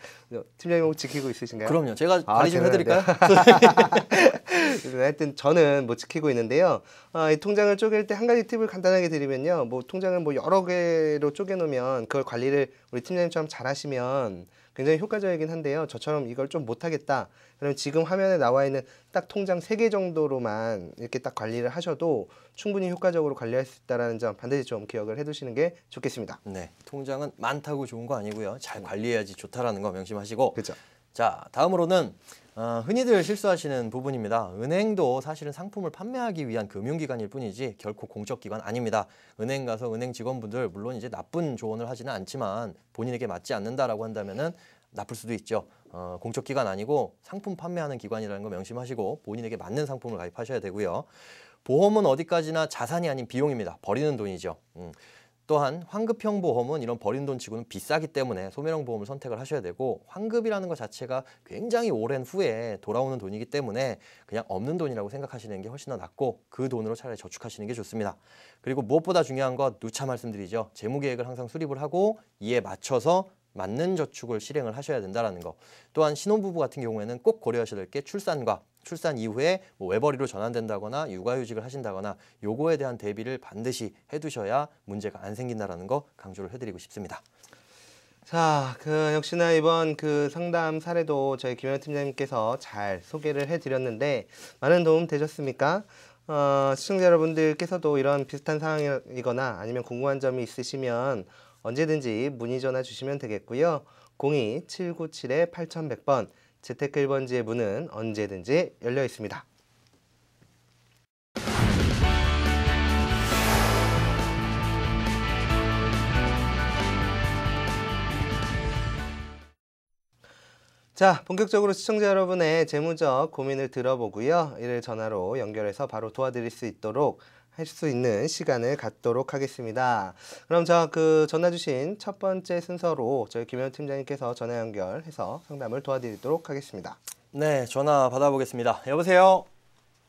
팀장님 혹시 지키고 있으신가요? 그럼요. 제가 관리 좀 해드릴까요? 하여튼 저는 못 지키고 있는데요. 이 통장을 쪼갤 때 한 가지 팁을 간단하게 드리면요. 뭐 통장을 뭐 여러 개로 쪼개놓으면 그걸 관리를 우리 팀장님처럼 잘하시면 굉장히 효과적이긴 한데요. 저처럼 이걸 좀 못하겠다. 그러면 지금 화면에 나와 있는 딱 통장 3개 정도로만 이렇게 딱 관리를 하셔도 충분히 효과적으로 관리할 수 있다는 점 반드시 좀 기억을 해두시는 게 좋겠습니다. 네, 통장은 많다고 좋은 거 아니고요. 잘 관리해야지 좋다라는 거 명심하시고. 그렇죠. 자, 다음으로는 흔히들 실수하시는 부분입니다. 은행도 사실은 상품을 판매하기 위한 금융기관일 뿐이지 결코 공적기관 아닙니다. 은행 가서 은행 직원분들 물론 이제 나쁜 조언을 하지는 않지만 본인에게 맞지 않는다라고 한다면은 나쁠 수도 있죠. 공적기관 아니고 상품 판매하는 기관이라는 거 명심하시고 본인에게 맞는 상품을 가입하셔야 되고요. 보험은 어디까지나 자산이 아닌 비용입니다. 버리는 돈이죠. 또한 환급형 보험은 이런 버린 돈 치고는 비싸기 때문에 소멸형 보험을 선택을 하셔야 되고 환급이라는 것 자체가 굉장히 오랜 후에 돌아오는 돈이기 때문에 그냥 없는 돈이라고 생각하시는 게 훨씬 더 낫고 그 돈으로 차라리 저축하시는 게 좋습니다. 그리고 무엇보다 중요한 것 누차 말씀드리죠. 재무계획을 항상 수립을 하고 이에 맞춰서 맞는 저축을 실행을 하셔야 된다는 거. 또한 신혼부부 같은 경우에는 꼭 고려하셔야 될 게 출산 이후에 뭐 외벌이로 전환된다거나 육아휴직을 하신다거나 요거에 대한 대비를 반드시 해두셔야 문제가 안 생긴다라는 거 강조를 해드리고 싶습니다. 자, 역시나 이번 상담 사례도 저희 김현우 팀장님께서 잘 소개를 해드렸는데 많은 도움 되셨습니까? 시청자 여러분들께서도 이런 비슷한 상황이거나 아니면 궁금한 점이 있으시면 언제든지 문의 전화 주시면 되겠고요. 02-797-8100번 재테크 1번지의 문은 언제든지 열려 있습니다. 자, 본격적으로 시청자 여러분의 재무적 고민을 들어보고요. 이를 전화로 연결해서 바로 도와드릴 수 있도록 할 수 있는 시간을 갖도록 하겠습니다. 그럼 전화 주신 첫 번째 순서로 저희 김현우 팀장님께서 전화 연결해서 상담을 도와드리도록 하겠습니다. 네, 전화 받아보겠습니다. 여보세요?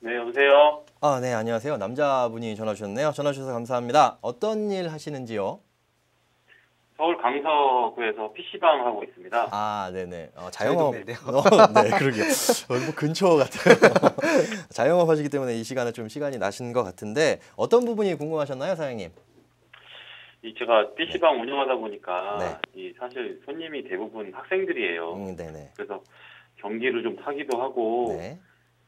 네, 여보세요? 네, 안녕하세요. 남자분이 전화 주셨네요. 전화 주셔서 감사합니다. 어떤 일 하시는지요? 서울 강서구에서 PC방 하고 있습니다. 네네. 자영업. 동네인데요. 네, 그러게요. 뭐 근처 같아요. 자영업 하시기 때문에 이 시간에 좀 시간이 나신 것 같은데 어떤 부분이 궁금하셨나요, 사장님? 제가 PC방 운영하다 보니까 네. 사실 손님이 대부분 학생들이에요. 네네. 그래서 경기를 좀 타기도 하고 네.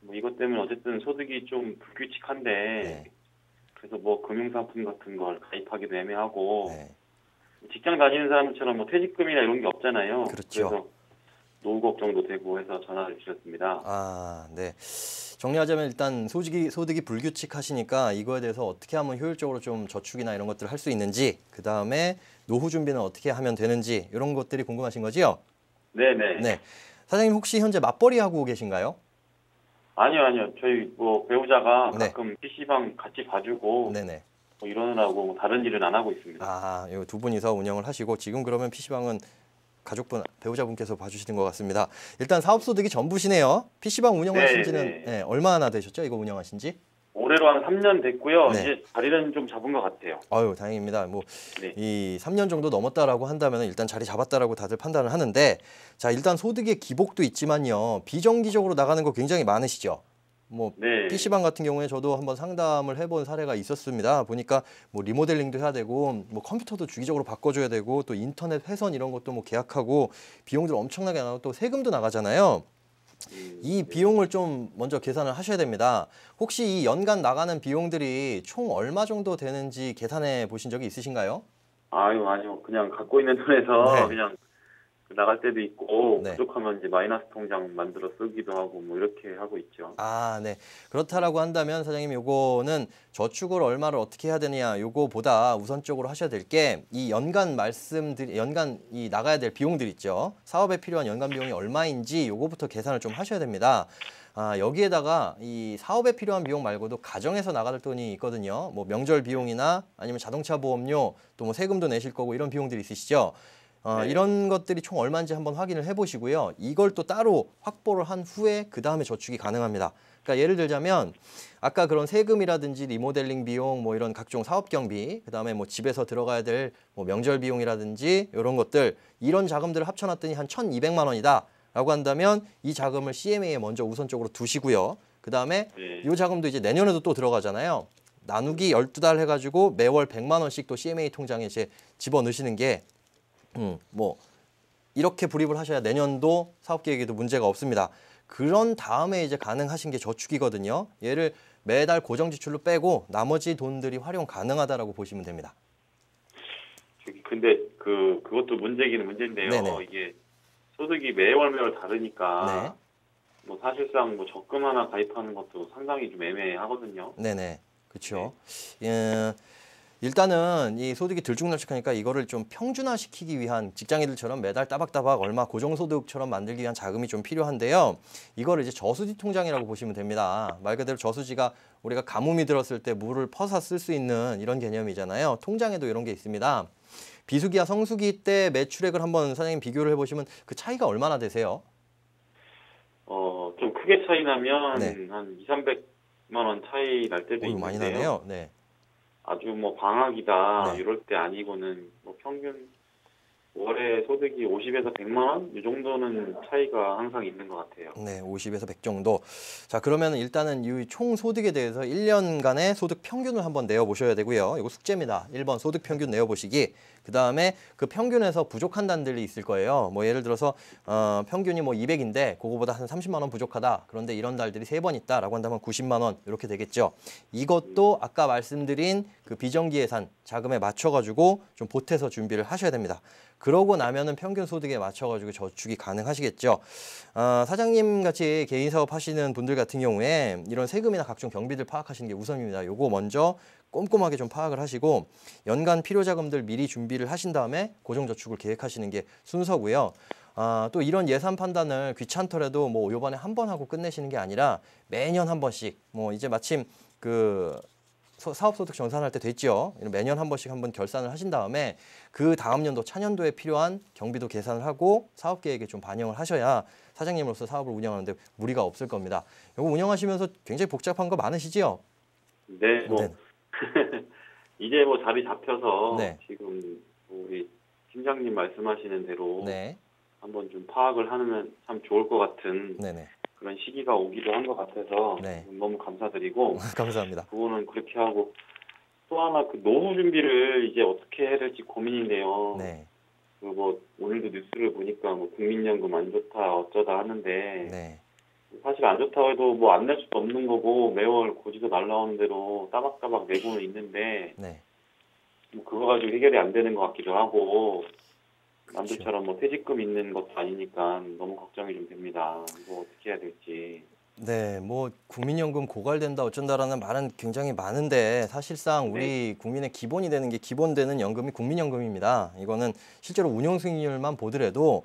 뭐 이것 때문에 어쨌든 소득이 좀 불규칙한데 네. 그래서 뭐 금융상품 같은 걸 가입하기도 애매하고 네. 직장 다니는 사람처럼 뭐 퇴직금이나 이런 게 없잖아요. 그렇죠. 그래서 노후 걱정도 되고 해서 전화를 주셨습니다. 아, 네. 정리하자면 일단 소득이 불규칙하시니까 이거에 대해서 어떻게 하면 효율적으로 좀 저축이나 이런 것들을 할 수 있는지, 그 다음에 노후 준비는 어떻게 하면 되는지 이런 것들이 궁금하신 거지요? 네네. 네. 사장님 혹시 현재 맞벌이 하고 계신가요? 아니요. 저희 뭐 배우자가 네. 가끔 PC방 같이 봐주고 네네. 뭐 이러느라고 뭐 다른 일은 안 하고 있습니다. 아, 이 두 분이서 운영을 하시고 지금 그러면 PC방은 가족분, 배우자분께서 봐주시는 것 같습니다. 일단 사업 소득이 전부시네요. PC방 운영하신 지는 네. 얼마나 되셨죠? 이거 운영하신 지? 올해로 한 3년 됐고요. 네. 이제 자리는 좀 잡은 것 같아요. 아유, 다행입니다. 뭐, 네. 이 3년 정도 넘었다라고 한다면 일단 자리 잡았다라고 다들 판단을 하는데, 자, 일단 소득의 기복도 있지만요. 비정기적으로 나가는 거 굉장히 많으시죠? 뭐, 네. PC방 같은 경우에 저도 한번 상담을 해본 사례가 있었습니다. 보니까 뭐 리모델링도 해야 되고, 뭐 컴퓨터도 주기적으로 바꿔줘야 되고, 또 인터넷 회선 이런 것도 뭐 계약하고, 비용들 엄청나게 나가고, 또 세금도 나가잖아요. 이 네. 비용을 좀 먼저 계산을 하셔야 됩니다. 혹시 이 연간 나가는 비용들이 총 얼마 정도 되는지 계산해 보신 적이 있으신가요? 아니요. 그냥 갖고 있는 돈에서 네. 그냥 나갈 때도 있고 네. 부족하면 이제 마이너스 통장 만들어 쓰기도 하고 뭐 이렇게 하고 있죠. 아, 네. 그렇다라고 한다면 사장님 요거는 저축을 얼마를 어떻게 해야 되냐 요거보다 우선적으로 하셔야 될 게 이 연간 이 나가야 될 비용들 있죠. 사업에 필요한 연간 비용이 얼마인지 요거부터 계산을 좀 하셔야 됩니다. 아, 여기에다가 이 사업에 필요한 비용 말고도 가정에서 나갈 돈이 있거든요. 뭐 명절 비용이나 아니면 자동차 보험료 또 뭐 세금도 내실 거고 이런 비용들이 있으시죠. 네. 이런 것들이 총 얼마인지 한번 확인을 해보시고요. 이걸 또 따로 확보를 한 후에 그 다음에 저축이 가능합니다. 그러니까 예를 들자면 아까 그런 세금이라든지 리모델링 비용, 뭐 이런 각종 사업 경비, 그 다음에 뭐 집에서 들어가야 될 뭐 명절 비용이라든지 이런 것들, 이런 자금들을 합쳐놨더니 한 1,200만 원이다. 라고 한다면 이 자금을 CMA에 먼저 우선적으로 두시고요. 그 다음에 네. 이 자금도 이제 내년에도 또 들어가잖아요. 나누기 12달 해가지고 매월 100만 원씩 또 CMA 통장에 이제 집어넣으시는 게 뭐 이렇게 불입을 하셔야 내년도 사업 계획에도 문제가 없습니다. 그런 다음에 이제 가능하신 게 저축이거든요. 얘를 매달 고정 지출로 빼고 나머지 돈들이 활용 가능하다라고 보시면 됩니다. 근데 그것도 문제기는 문제인데요. 네네. 이게 소득이 매월 다르니까 네. 뭐 사실상 뭐 적금 하나 가입하는 것도 상당히 좀 애매하거든요. 네네. 그렇죠. 일단은 이 소득이 들쭉날쭉하니까 이거를 좀 평준화시키기 위한 직장인들처럼 매달 따박따박 얼마 고정소득처럼 만들기 위한 자금이 좀 필요한데요. 이거를 이제 저수지 통장이라고 보시면 됩니다. 말 그대로 저수지가 우리가 가뭄이 들었을 때 물을 퍼서 쓸 수 있는 이런 개념이잖아요. 통장에도 이런 게 있습니다. 비수기와 성수기 때 매출액을 한번 사장님 비교를 해보시면 그 차이가 얼마나 되세요? 좀 크게 차이 나면 네. 한 2, 300만 원 차이 날 때도 어유 많이 있는데요. 나네요. 네. 아주 뭐 방학이다 네. 이럴 때 아니고는 뭐 평균 월에 소득이 50에서 100만 원? 이 정도는 차이가 항상 있는 것 같아요. 네, 50에서 100 정도. 자, 그러면 일단은 이 총 소득에 대해서 1년간의 소득 평균을 한번 내어 보셔야 되고요. 이거 숙제입니다. 1번 소득 평균 내어 보시기. 그다음에 그 평균에서 부족한 단들이 있을 거예요. 뭐 예를 들어서 평균이 뭐 200인데 그거보다 한 30만 원 부족하다. 그런데 이런 달들이 3번 있다라고 한다면 90만 원 이렇게 되겠죠. 이것도 아까 말씀드린 그 비정기 예산 자금에 맞춰 가지고 좀 보태서 준비를 하셔야 됩니다. 그러고 나면은 평균 소득에 맞춰가지고 저축이 가능하시겠죠. 사장님 같이 개인 사업 하시는 분들 같은 경우에 이런 세금이나 각종 경비들 파악하시는 게 우선입니다. 요거 먼저 꼼꼼하게 좀 파악을 하시고 연간 필요 자금들 미리 준비를 하신 다음에 고정 저축을 계획하시는 게 순서고요. 또 이런 예산 판단을 귀찮더라도 뭐 요번에 한 번 하고 끝내시는 게 아니라 매년 한 번씩 뭐 이제 마침 그 사업소득 정산할 때 됐죠. 매년 한 번씩 한번 결산을 하신 다음에 그 다음 연도 차년도에 필요한 경비도 계산을 하고 사업 계획에 좀 반영을 하셔야 사장님으로서 사업을 운영하는데 무리가 없을 겁니다. 이거 운영하시면서 굉장히 복잡한 거 많으시지요? 네, 뭐 네. 이제 뭐 자리 잡혀서 네. 지금 우리 팀장님 말씀하시는 대로 네. 한번 좀 파악을 하면 참 좋을 것 같은 네네. 그런 시기가 오기도 한 것 같아서 네. 너무 감사드리고 감사합니다. 그거는 그렇게 하고 또 하나 그 노후 준비를 이제 어떻게 해야 될지 고민인데요. 네. 그 뭐 오늘도 뉴스를 보니까 뭐 국민연금 안 좋다 어쩌다 하는데 네. 사실 안 좋다고 해도 뭐 안 낼 수도 없는 거고 매월 고지서 날라오는 대로 따박따박 내고는 있는데 네. 뭐 그거 가지고 해결이 안 되는 것 같기도 하고 그렇죠. 남들처럼 뭐 퇴직금 있는 것도 아니니까 너무 걱정이 좀 됩니다. 이거 어떻게 해야 될지. 네, 뭐 국민연금 고갈된다 어쩐다라는 말은 굉장히 많은데 사실상 네. 우리 국민의 기본이 되는 게 기본되는 연금이 국민연금입니다. 이거는 실제로 운용 수익률만 보더라도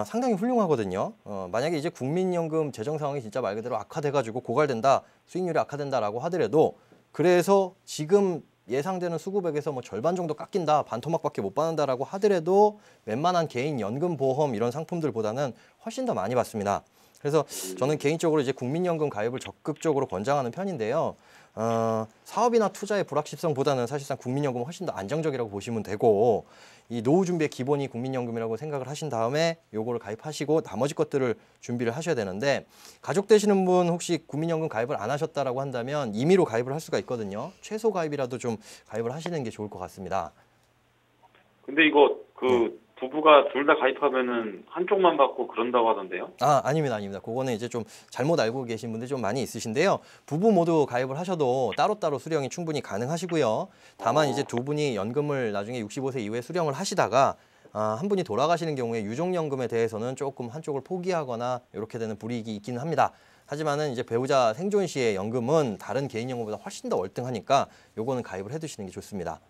상당히 훌륭하거든요. 만약에 이제 국민연금 재정 상황이 진짜 말 그대로 악화돼가지고 고갈된다, 수익률이 악화된다라고 하더라도 그래서 지금 예상되는 수급액에서 뭐 절반 정도 깎인다, 반토막밖에 못 받는다라고 하더라도 웬만한 개인 연금 보험 이런 상품들보다는 훨씬 더 많이 받습니다. 그래서 저는 개인적으로 이제 국민연금 가입을 적극적으로 권장하는 편인데요. 사업이나 투자의 불확실성보다는 사실상 국민연금은 훨씬 더 안정적이라고 보시면 되고 이 노후 준비의 기본이 국민연금이라고 생각을 하신 다음에 요거를 가입하시고 나머지 것들을 준비를 하셔야 되는데 가족 되시는 분 혹시 국민연금 가입을 안 하셨다라고 한다면 임의로 가입을 할 수가 있거든요. 최소 가입이라도 좀 가입을 하시는 게 좋을 것 같습니다. 근데 이거 부부가 둘 다 가입하면은 한쪽만 받고 그런다고 하던데요? 아닙니다. 그거는 이제 좀 잘못 알고 계신 분들이 좀 많이 있으신데요. 부부 모두 가입을 하셔도 따로따로 수령이 충분히 가능하시고요. 다만 이제 두 분이 연금을 나중에 65세 이후에 수령을 하시다가 한 분이 돌아가시는 경우에 유족연금에 대해서는 조금 한쪽을 포기하거나 이렇게 되는 불이익이 있기는 합니다. 하지만은 이제 배우자 생존 시의 연금은 다른 개인연금보다 훨씬 더 월등하니까 요거는 가입을 해두시는 게 좋습니다.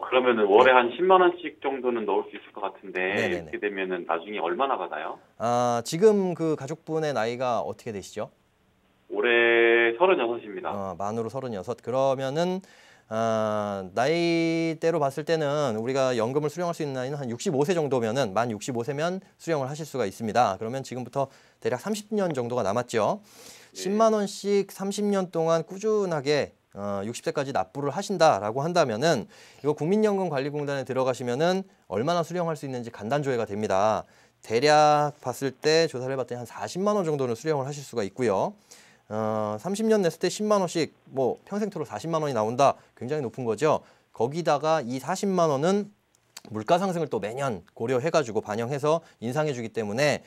그러면은 월에 한 10만 원씩 정도는 넣을 수 있을 것 같은데 네네네. 이렇게 되면은 나중에 얼마나 받아요? 지금 그 가족분의 나이가 어떻게 되시죠? 올해 36입니다. 만으로 36. 그러면은 나이대로 봤을 때는 우리가 연금을 수령할 수 있는 나이는 한 65세 정도면은 만 65세면 수령을 하실 수가 있습니다. 그러면 지금부터 대략 30년 정도가 남았죠. 10만 원씩 30년 동안 꾸준하게 60세까지 납부를 하신다라고 한다면은 이거 국민연금관리공단에 들어가시면은 얼마나 수령할 수 있는지 간단 조회가 됩니다. 대략 봤을 때 조사를 해봤더니 한 40만 원 정도는 수령을 하실 수가 있고요. 30년 냈을 때 10만 원씩 뭐 평생토록 40만 원이 나온다. 굉장히 높은 거죠. 거기다가 이 40만 원은 물가 상승을 또 매년 고려해가지고 반영해서 인상해주기 때문에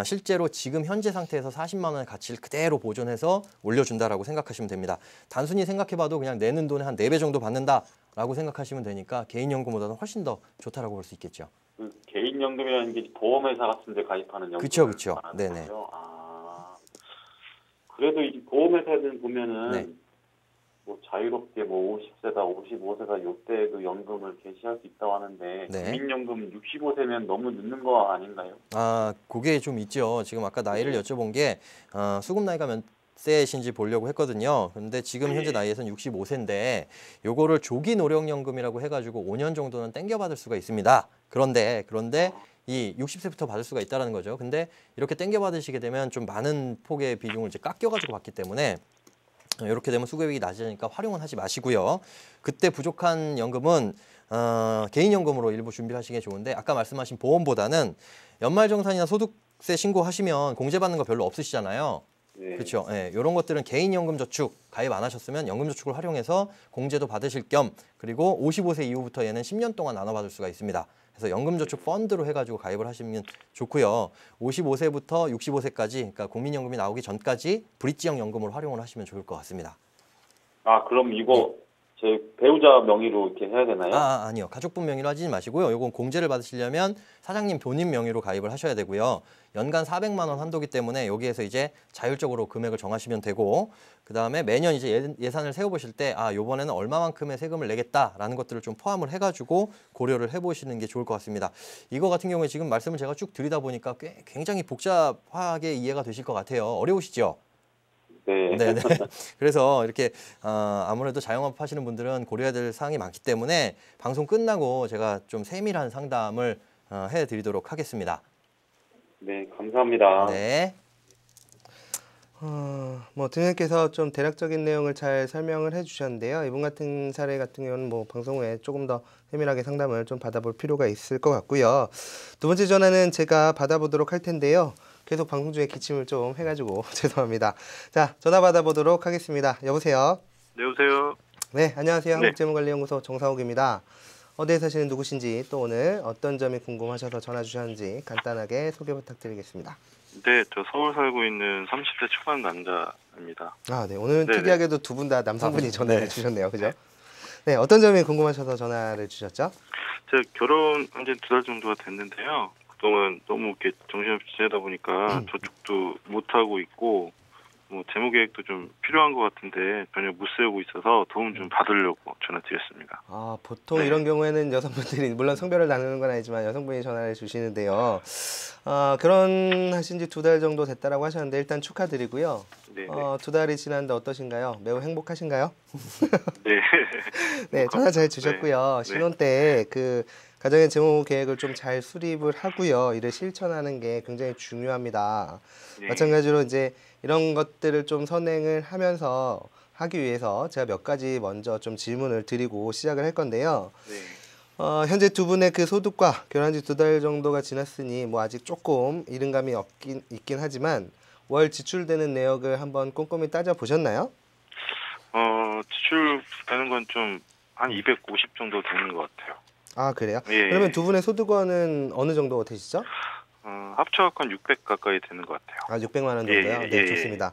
실제로 지금 현재 상태에서 40만 원의 가치를 그대로 보존해서 올려준다라고 생각하시면 됩니다. 단순히 생각해봐도 그냥 내는 돈의 한 4배 정도 받는다라고 생각하시면 되니까 개인연금보다는 훨씬 더 좋다라고 볼 수 있겠죠. 그 개인연금이라는 게 보험회사 같은 데 가입하는 연금. 그쵸. 네네. 그래도 이 보험회사들 보면은 네. 뭐 자유롭게 뭐 50세다, 55세다 요때 그 연금을 개시할 수 있다고 하는데 네. 국민연금 65세면 너무 늦는 거 아닌가요? 그게 좀 있죠. 지금 아까 나이를 여쭤본 게 수급 나이가 몇 세이신지 보려고 했거든요. 근데 지금 현재 나이에서는 65세인데 요거를 조기 노령연금이라고 해가지고 5년 정도는 땡겨받을 수가 있습니다. 그런데 이 60세부터 받을 수가 있다는 거죠. 근데 이렇게 땡겨받으시게 되면 좀 많은 폭의 비중을 이제 깎여가지고 받기 때문에 이렇게 되면 수급액이 낮으니까 활용은 하지 마시고요. 그때 부족한 연금은 개인연금으로 일부 준비를 하시는 게 좋은데 아까 말씀하신 보험보다는 연말정산이나 소득세 신고하시면 공제받는 거 별로 없으시잖아요. 네. 그렇죠. 네, 이런 것들은 개인연금 저축 가입 안 하셨으면 연금 저축을 활용해서 공제도 받으실 겸 그리고 55세 이후부터 얘는 10년 동안 나눠받을 수가 있습니다. 그래서 연금저축 펀드로 해가지고 가입을 하시면 좋고요. 55세부터 65세까지, 그러니까 국민연금이 나오기 전까지 브릿지형 연금으로 활용을 하시면 좋을 것 같습니다. 그럼 이거 제 배우자 명의로 이렇게 해야 되나요? 아니요. 가족분 명의로 하지 마시고요. 이건 공제를 받으시려면 사장님 본인 명의로 가입을 하셔야 되고요. 연간 400만 원 한도기 때문에 여기에서 이제 자율적으로 금액을 정하시면 되고 그다음에 매년 이제 예산을 세워보실 때 요번에는 얼마만큼의 세금을 내겠다라는 것들을 좀 포함을 해가지고 고려를 해보시는 게 좋을 것 같습니다. 이거 같은 경우에 지금 말씀을 제가 쭉 드리다 보니까 굉장히 복잡하게 이해가 되실 것 같아요. 어려우시죠? 네. 네네. 그래서 이렇게 아무래도 자영업 하시는 분들은 고려해야 될 사항이 많기 때문에 방송 끝나고 제가 좀 세밀한 상담을 해드리도록 하겠습니다. 네, 감사합니다. 네. 뭐 등님께서 좀 대략적인 내용을 잘 설명을 해주셨는데요. 이분 같은 사례 같은 경우는 뭐 방송 후에 조금 더 세밀하게 상담을 좀 받아볼 필요가 있을 것 같고요. 두 번째 전화는 제가 받아보도록 할 텐데요. 계속 방송 중에 기침을 좀 해가지고 죄송합니다. 자, 전화 받아보도록 하겠습니다. 여보세요? 네, 여보세요? 네, 안녕하세요. 네. 한국재무관리연구소 정사옥입니다. 어디에 사시는 누구신지 또 오늘 어떤 점이 궁금하셔서 전화 주셨는지 간단하게 소개 부탁드리겠습니다. 네, 저 서울 살고 있는 30대 초반 남자입니다. 아, 네. 오늘은 네네. 특이하게도 두 분 다 남성분이 전화를 네. 주셨네요. 그죠? 네, 어떤 점이 궁금하셔서 전화를 주셨죠? 제가 결혼한 지 2달 정도가 됐는데요. 그동안 너무 이렇게 정신없이 지내다 보니까 저축도 못하고 있고, 뭐 재무 계획도 좀 필요한 것 같은데 전혀 못 세우고 있어서 도움 좀 받으려고 전화드렸습니다. 아, 보통 네. 이런 경우에는 여성분들이 물론 성별을 나누는 건 아니지만 여성분이 전화를 주시는데요. 결혼하신 지 2달 정도 됐다라고 하셨는데 일단 축하드리고요. 네, 2달이 지났는데 어떠신가요? 매우 행복하신가요? 네. 네, 전화 잘 주셨고요. 네. 신혼 때 그 가정의 재무 계획을 좀 잘 수립을 하고요. 이를 실천하는 게 굉장히 중요합니다. 네. 마찬가지로 이제 이런 것들을 좀 선행을 하면서 하기 위해서 제가 몇 가지 먼저 좀 질문을 드리고 시작을 할 건데요. 네. 현재 두 분의 그 소득과 결혼한 지 2달 정도가 지났으니 뭐 아직 조금 이른감이 있긴 하지만 월 지출되는 내역을 한번 꼼꼼히 따져 보셨나요? 지출되는 건 좀 한 250 정도 되는 것 같아요. 아, 그래요? 예, 그러면 예. 두 분의 소득원은 어느 정도 되시죠? 합쳐갖고 한 600 가까이 되는 것 같아요. 아, 600만 원 예, 정도요? 예, 네, 예, 좋습니다.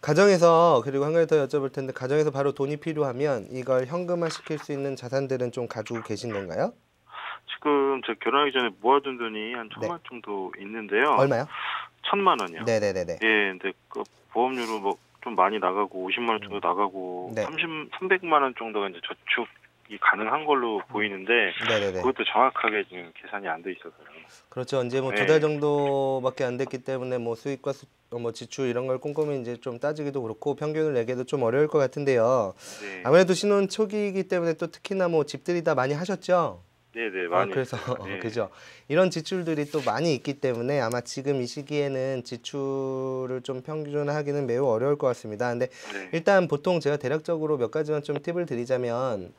가정에서 그리고 한 가지 더 여쭤볼 텐데 가정에서 바로 돈이 필요하면 이걸 현금화 시킬 수 있는 자산들은 좀 가지고 계신 건가요? 지금 저 결혼하기 전에 모아둔 돈이 한 1,000만 정도 있는데요. 얼마요? 1,000만 원이요. 네네네네. 예, 근데 그 보험료로 뭐 좀 많이 나가고 50만 원 정도 나가고 네. 300만 원 정도가 이제 저축이 가능한 걸로 보이는데 네네네. 그것도 정확하게 지금 계산이 안 돼 있어서요. 그렇죠. 이제 뭐 네. 2달 정도밖에 안 됐기 때문에 뭐 수입과 뭐 지출 이런 걸 꼼꼼히 이제 좀 따지기도 그렇고 평균을 내기도 좀 어려울 것 같은데요. 네, 아무래도 신혼 초기이기 때문에 또 특히나 뭐 집들이 다 많이 하셨죠? 네, 네, 많이 그래서 했어요. 예. 그죠. 이런 지출들이 또 많이 있기 때문에 아마 지금 이 시기에는 지출을 좀 평균화하기는 매우 어려울 것 같습니다. 근데 네, 일단 보통 제가 대략적으로 몇 가지만 좀 팁을 드리자면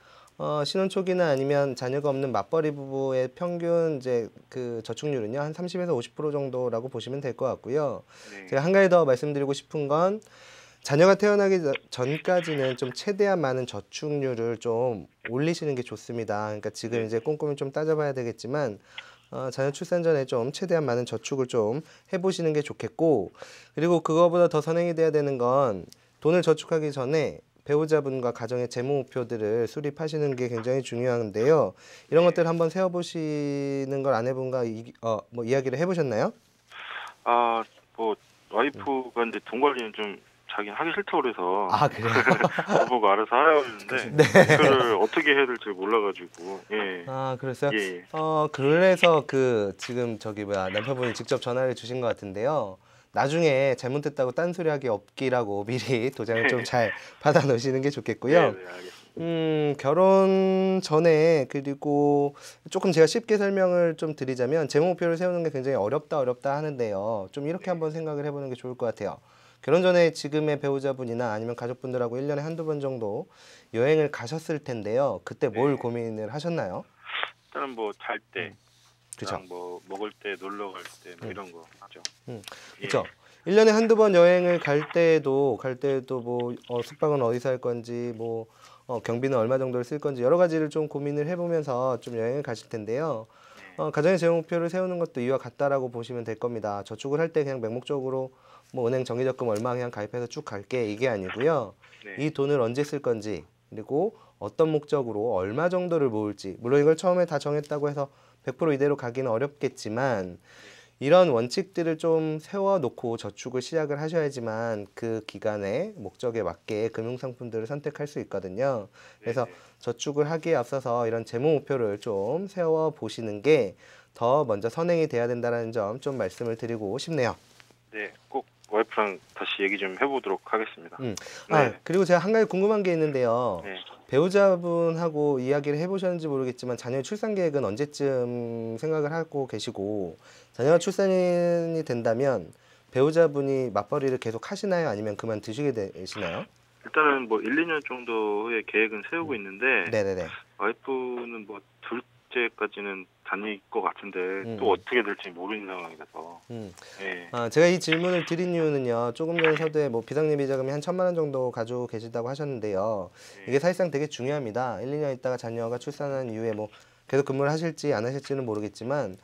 신혼 초기나 아니면 자녀가 없는 맞벌이 부부의 평균 이제 그 저축률은요 한 30에서 50% 정도라고 보시면 될 것 같고요. 네, 제가 한 가지 더 말씀드리고 싶은 건 자녀가 태어나기 전까지는 좀 최대한 많은 저축률을 좀 올리시는 게 좋습니다. 그러니까 지금 네. 이제 꼼꼼히 좀 따져봐야 되겠지만 자녀 출산 전에 좀 최대한 많은 저축을 좀 해보시는 게 좋겠고 그리고 그거보다 더 선행이 돼야 되는 건 돈을 저축하기 전에 배우자분과 가정의 재무 목표들을 수립하시는 게 굉장히 중요한데요. 이런 것들 한번 세워보시는 걸 아내분과 뭐 이야기를 해보셨나요? 뭐 와이프가 이제 돈 관리는 좀 자기는 하기 싫다고 그래서 아, 그래요? 저보고 알아서 하라고 했는데 네. 그거를 어떻게 해야 될지 몰라가지고 예. 아, 그랬어요? 예. 그래서 그 지금 저기 뭐야 남편분이 직접 전화를 주신 것 같은데요. 나중에 잘못됐다고 딴소리하기 없기라고 미리 도장을 좀 잘 받아 놓으시는 게 좋겠고요. 네, 네, 알겠습니다. 결혼 전에 그리고 조금 제가 쉽게 설명을 좀 드리자면 재무 목표를 세우는 게 굉장히 어렵다 하는데요. 좀 이렇게 한번 생각을 해보는 게 좋을 것 같아요. 결혼 전에 지금의 배우자분이나 아니면 가족분들하고 1년에 한두 번 정도 여행을 가셨을 텐데요. 그때 뭘 고민을 하셨나요? 일단은 뭐 잘 때, 그죠? 뭐 먹을 때, 놀러 갈 때, 뭐 이런 거 하죠. 그렇죠. 1년에 한두 번 여행을 갈 때에도 뭐 숙박은 어디서 할 건지 뭐 경비는 얼마 정도를 쓸 건지 여러 가지를 좀 고민을 해보면서 좀 여행을 가실 텐데요. 가정의 재무 목표를 세우는 것도 이와 같다라고 보시면 될 겁니다. 저축을 할 때 그냥 맹목적으로 뭐 은행 정기적금 얼마 그냥 가입해서 쭉 갈게 이게 아니고요. 네. 이 돈을 언제 쓸 건지 그리고 어떤 목적으로 얼마 정도를 모을지 물론 이걸 처음에 다 정했다고 해서 100% 이대로 가기는 어렵겠지만 이런 원칙들을 좀 세워놓고 저축을 시작을 하셔야지만 그 기간의 목적에 맞게 금융상품들을 선택할 수 있거든요. 그래서 저축을 하기에 앞서서 이런 재무 목표를 좀 세워보시는 게 더 먼저 선행이 돼야 된다는 점 좀 말씀을 드리고 싶네요. 네, 꼭 와이프랑 다시 얘기 좀 해보도록 하겠습니다. 그리고 제가 한 가지 궁금한 게 있는데요. 네. 배우자분하고 이야기를 해보셨는지 모르겠지만 자녀 출산 계획은 언제쯤 생각을 하고 계시고 자녀가 출산이 된다면 배우자분이 맞벌이를 계속 하시나요? 아니면 그만두시게 되시나요? 일단은 뭐 1, 2년 정도의 계획은 세우고 있는데 네네네. 와이프는 뭐 둘째까지는 다닐 것 같은데 또 어떻게 될지 모르는 상황이라서. 예. 제가 이 질문을 드린 이유는요. 조금 전에 서두에 뭐 비상립 이자금이 한 1,000만 원 정도 가지고 계시다고 하셨는데요. 이게 사실상 되게 중요합니다. 1, 2년 있다가 자녀가 출산한 이후에 뭐 계속 근무를 하실지 안 하실지는 모르겠지만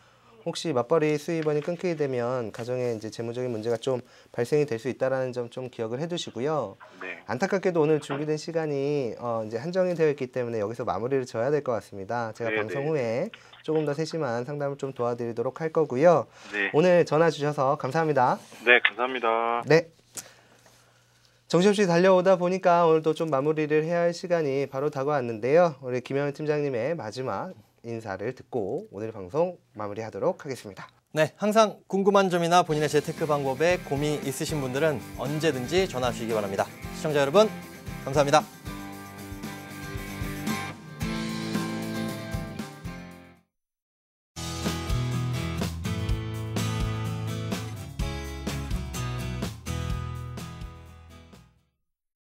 혹시 맞벌이 수입원이 끊기게 되면 가정에 이제 재무적인 문제가 좀 발생이 될 수 있다라는 점 좀 기억을 해두시고요. 네. 안타깝게도 오늘 준비된 시간이 이제 한정이 되어 있기 때문에 여기서 마무리를 져야 될 것 같습니다. 제가 네, 방송 네. 후에 조금 더 세심한 상담을 좀 도와드리도록 할 거고요. 네. 오늘 전화 주셔서 감사합니다. 네, 감사합니다. 네. 정신없이 달려오다 보니까 오늘도 좀 마무리를 해야 할 시간이 바로 다가왔는데요. 우리 김현우 팀장님의 마지막 인사를 듣고 오늘 방송 마무리하도록 하겠습니다. 네, 항상 궁금한 점이나 본인의 재테크 방법에 고민 있으신 분들은 언제든지 전화 주시기 바랍니다. 시청자 여러분, 감사합니다.